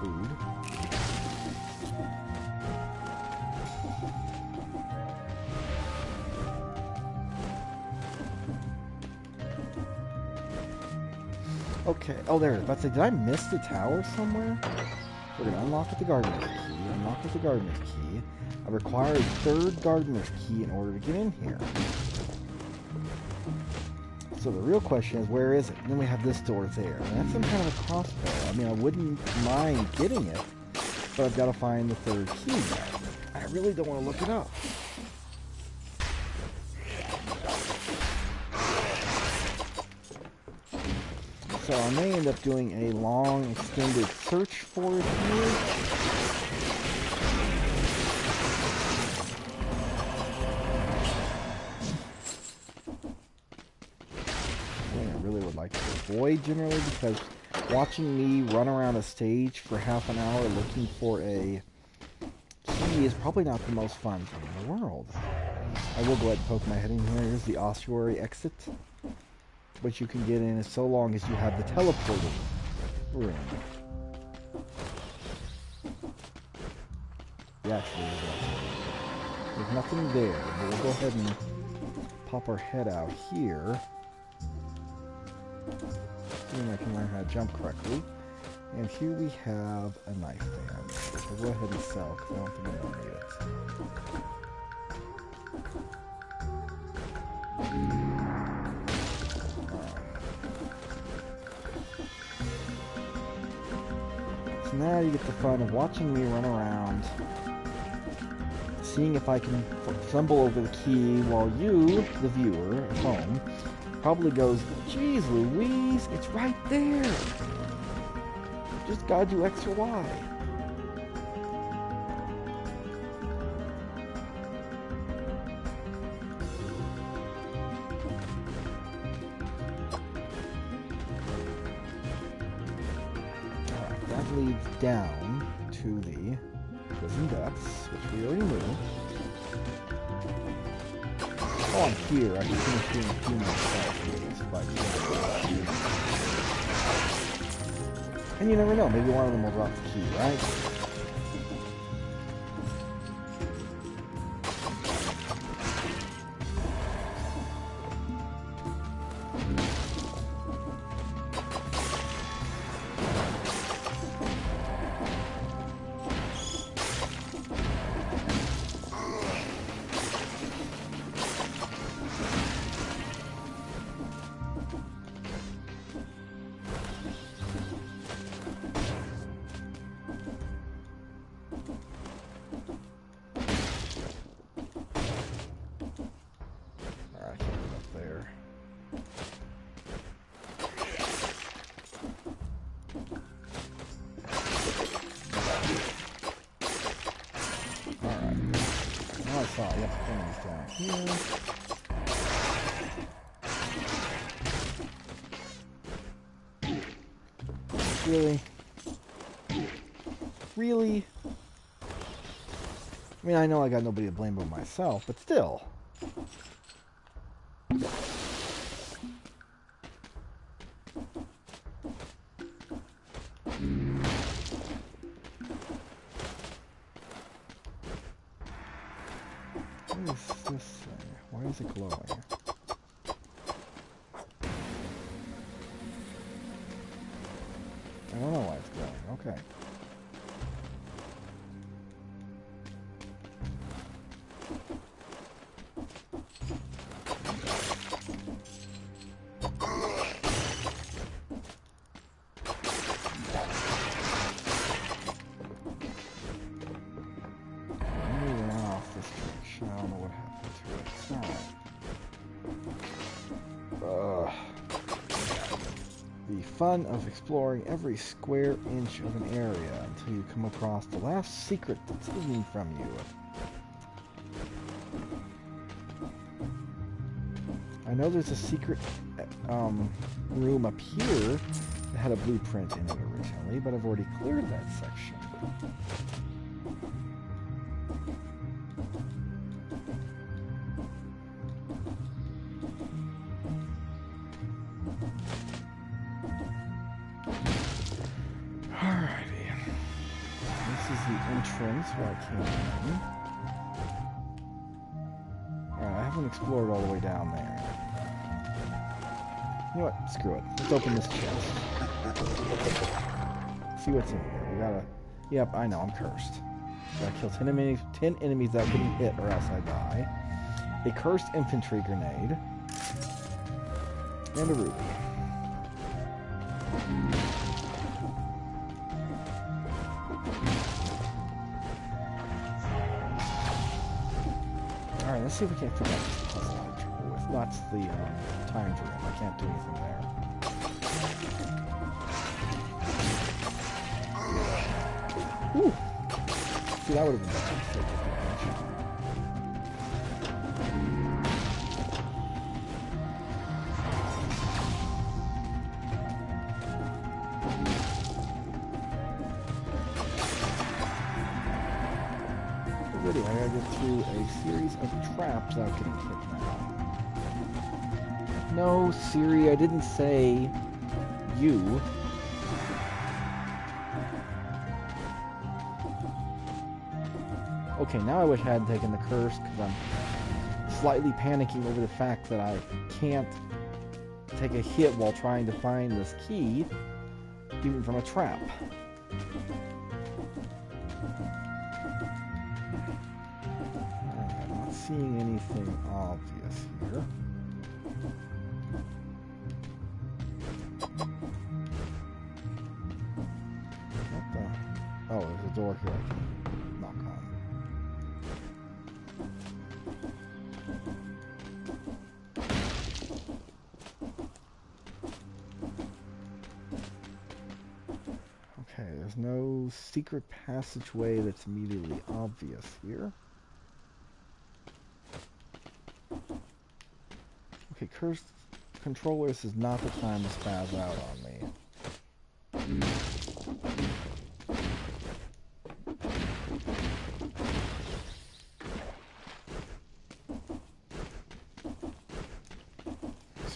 food. Okay. Oh, there it is. About to say, did I miss the tower somewhere? We're going to unlock with the gardener's key. Unlock with the gardener's key. I require a 3rd gardener's key in order to get in here. So the real question is, where is it? And then we have this door there. And that's some kind of a crossbow. I mean, I wouldn't mind getting it, but I've got to find the 3rd key. I really don't want to look it up. So I may end up doing a long, extended search for it here. Like to avoid generally, because watching me run around a stage for half an hour looking for a key is probably not the most fun thing in the world. I will go ahead and poke my head in here. Here's the ossuary exit, which you can get in as so long as you have the teleporting room. Actually, there's nothing there, but we'll go ahead and pop our head out here. And I can learn how to jump correctly. And here we have a knife stand, which I'll go ahead and sell because I don't think I'm going to need it. So now you get the fun of watching me run around, seeing if I can stumble over the key while you, the viewer at home, probably goes, "Geez Louise, it's right there. Just gotta do X or Y." Alright, that leads down to the prison depths, which we already knew. Oh, While I'm here, I can finish doing a few more quests if I can. And you never know, maybe one of them will drop the key, right? Really? Really? I mean, I know I got nobody to blame but myself, but still. What is this thing? Why is it glowing? I don't know why it's glowing. Okay. Fun of exploring every square inch of an area until you come across the last secret that's hidden from you. I know there's a secret room up here that had a blueprint in it originally, but I've already cleared that section. Where I came in. Alright, I haven't explored all the way down there. You know what? Screw it. Let's open this chest. See what's in here. We gotta... Yep, I know, I'm cursed. Gotta kill 10 enemies that couldn't hit or else I die. A cursed infantry grenade. And a ruby. Alright, let's see if we can't figure out this puzzle I'm trouble with. That's the timed room. I can't do anything there. Whew! See, that would have been bad. I gotta get through a series of traps without getting hit now. No, Siri, I didn't say you. Okay, now I wish I hadn't taken the curse because I'm slightly panicking over the fact that I can't take a hit while trying to find this key, even from a trap. Seeing anything obvious here. What the? Oh, there's a door here I can knock on. Okay, there's no secret passageway that's immediately obvious here. Okay, cursed controller, this is not the time to spaz out on me.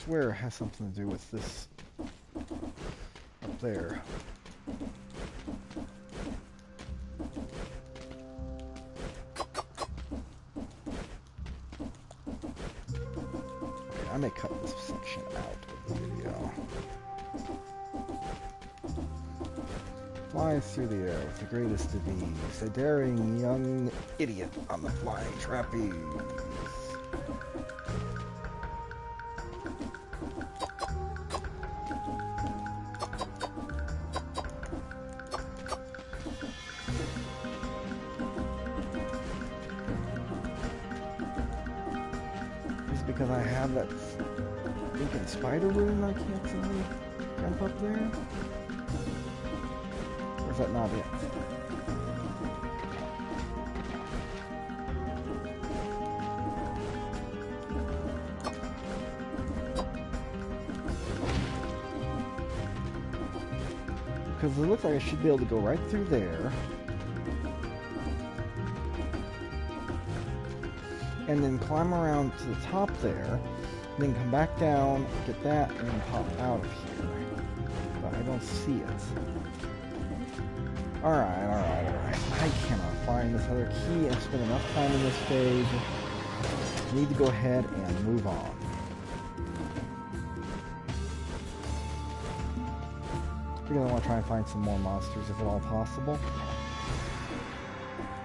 swear it has something to do with this up there. Okay, I may cut this section out of the video. Flies through the air with the greatest of ease, a daring young idiot on the flying trapeze. Just because I have that stinking spider room, I can't suddenly jump up there? Or is that not it? Because it looks like I should be able to go right through there. And then climb around to the top there. Then come back down, get that, and then pop out of here. But I don't see it. Alright. I cannot find this other key. I've spent enough time in this phase. Need to go ahead and move on. Because I want to try and find some more monsters if at all possible.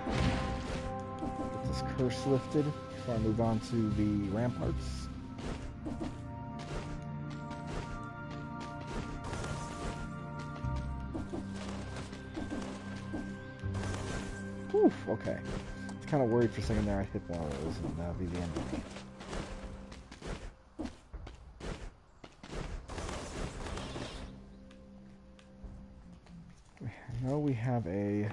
Get this curse lifted before I move on to the ramparts. Whew, okay. I was kind of worried for a second there I'd hit one of those and that would be the end of me. I know we have a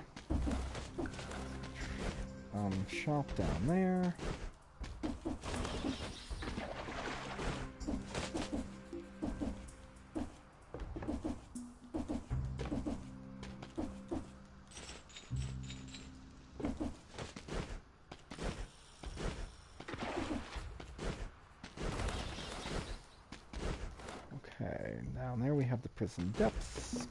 shop down there. Okay, down there we have the prison depths.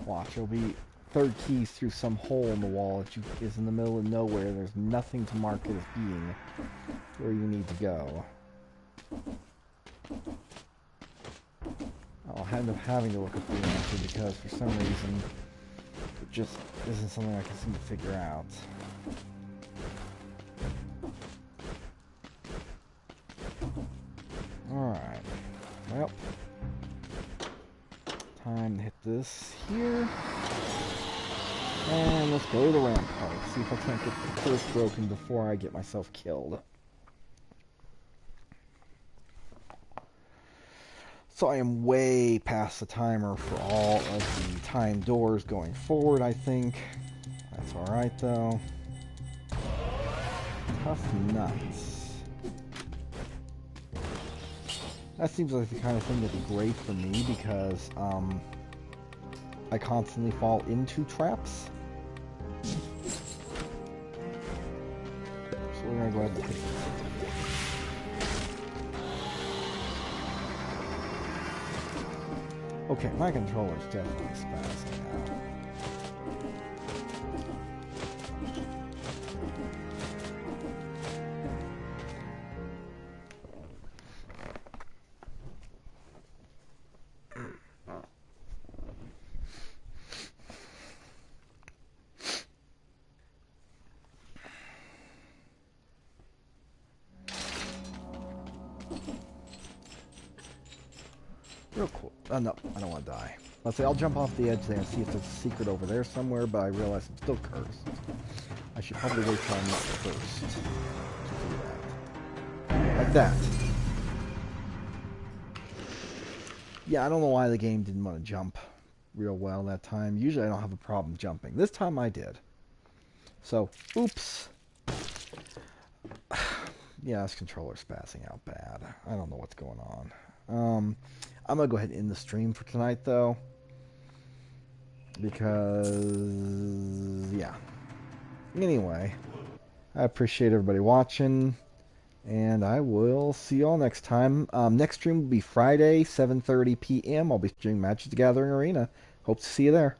Watch, there'll be third keys through some hole in the wall that is in the middle of nowhere. There's nothing to mark it as being where you need to go. I'll end up having to look up the answer because for some reason it just isn't something I can seem to figure out. Alright. Well, time to hit this here. And let's go to the rampart. See if I can't get the curse broken before I get myself killed. So I am way past the timer for all of the timed doors going forward, I think. That's alright though. Tough nuts. That seems like the kind of thing that'd be great for me because I constantly fall into traps. So we're gonna go ahead and take this. Okay, my controller's definitely spazzing out. Real cool. No, I don't want to die. Let's say I'll jump off the edge there and see if there's a secret over there somewhere, but I realize I'm still cursed. I should probably wait till I'm not cursed to do that. Like that. Yeah, I don't know why the game didn't want to jump real well that time. Usually I don't have a problem jumping. This time I did. So, oops. Yeah, this controller's spazzing out bad. I don't know what's going on. I'm going to go ahead and end the stream for tonight, though. Because, yeah. Anyway, I appreciate everybody watching. And I will see you all next time. Next stream will be Friday, 7:30 p.m. I'll be streaming Magic the Gathering Arena. Hope to see you there.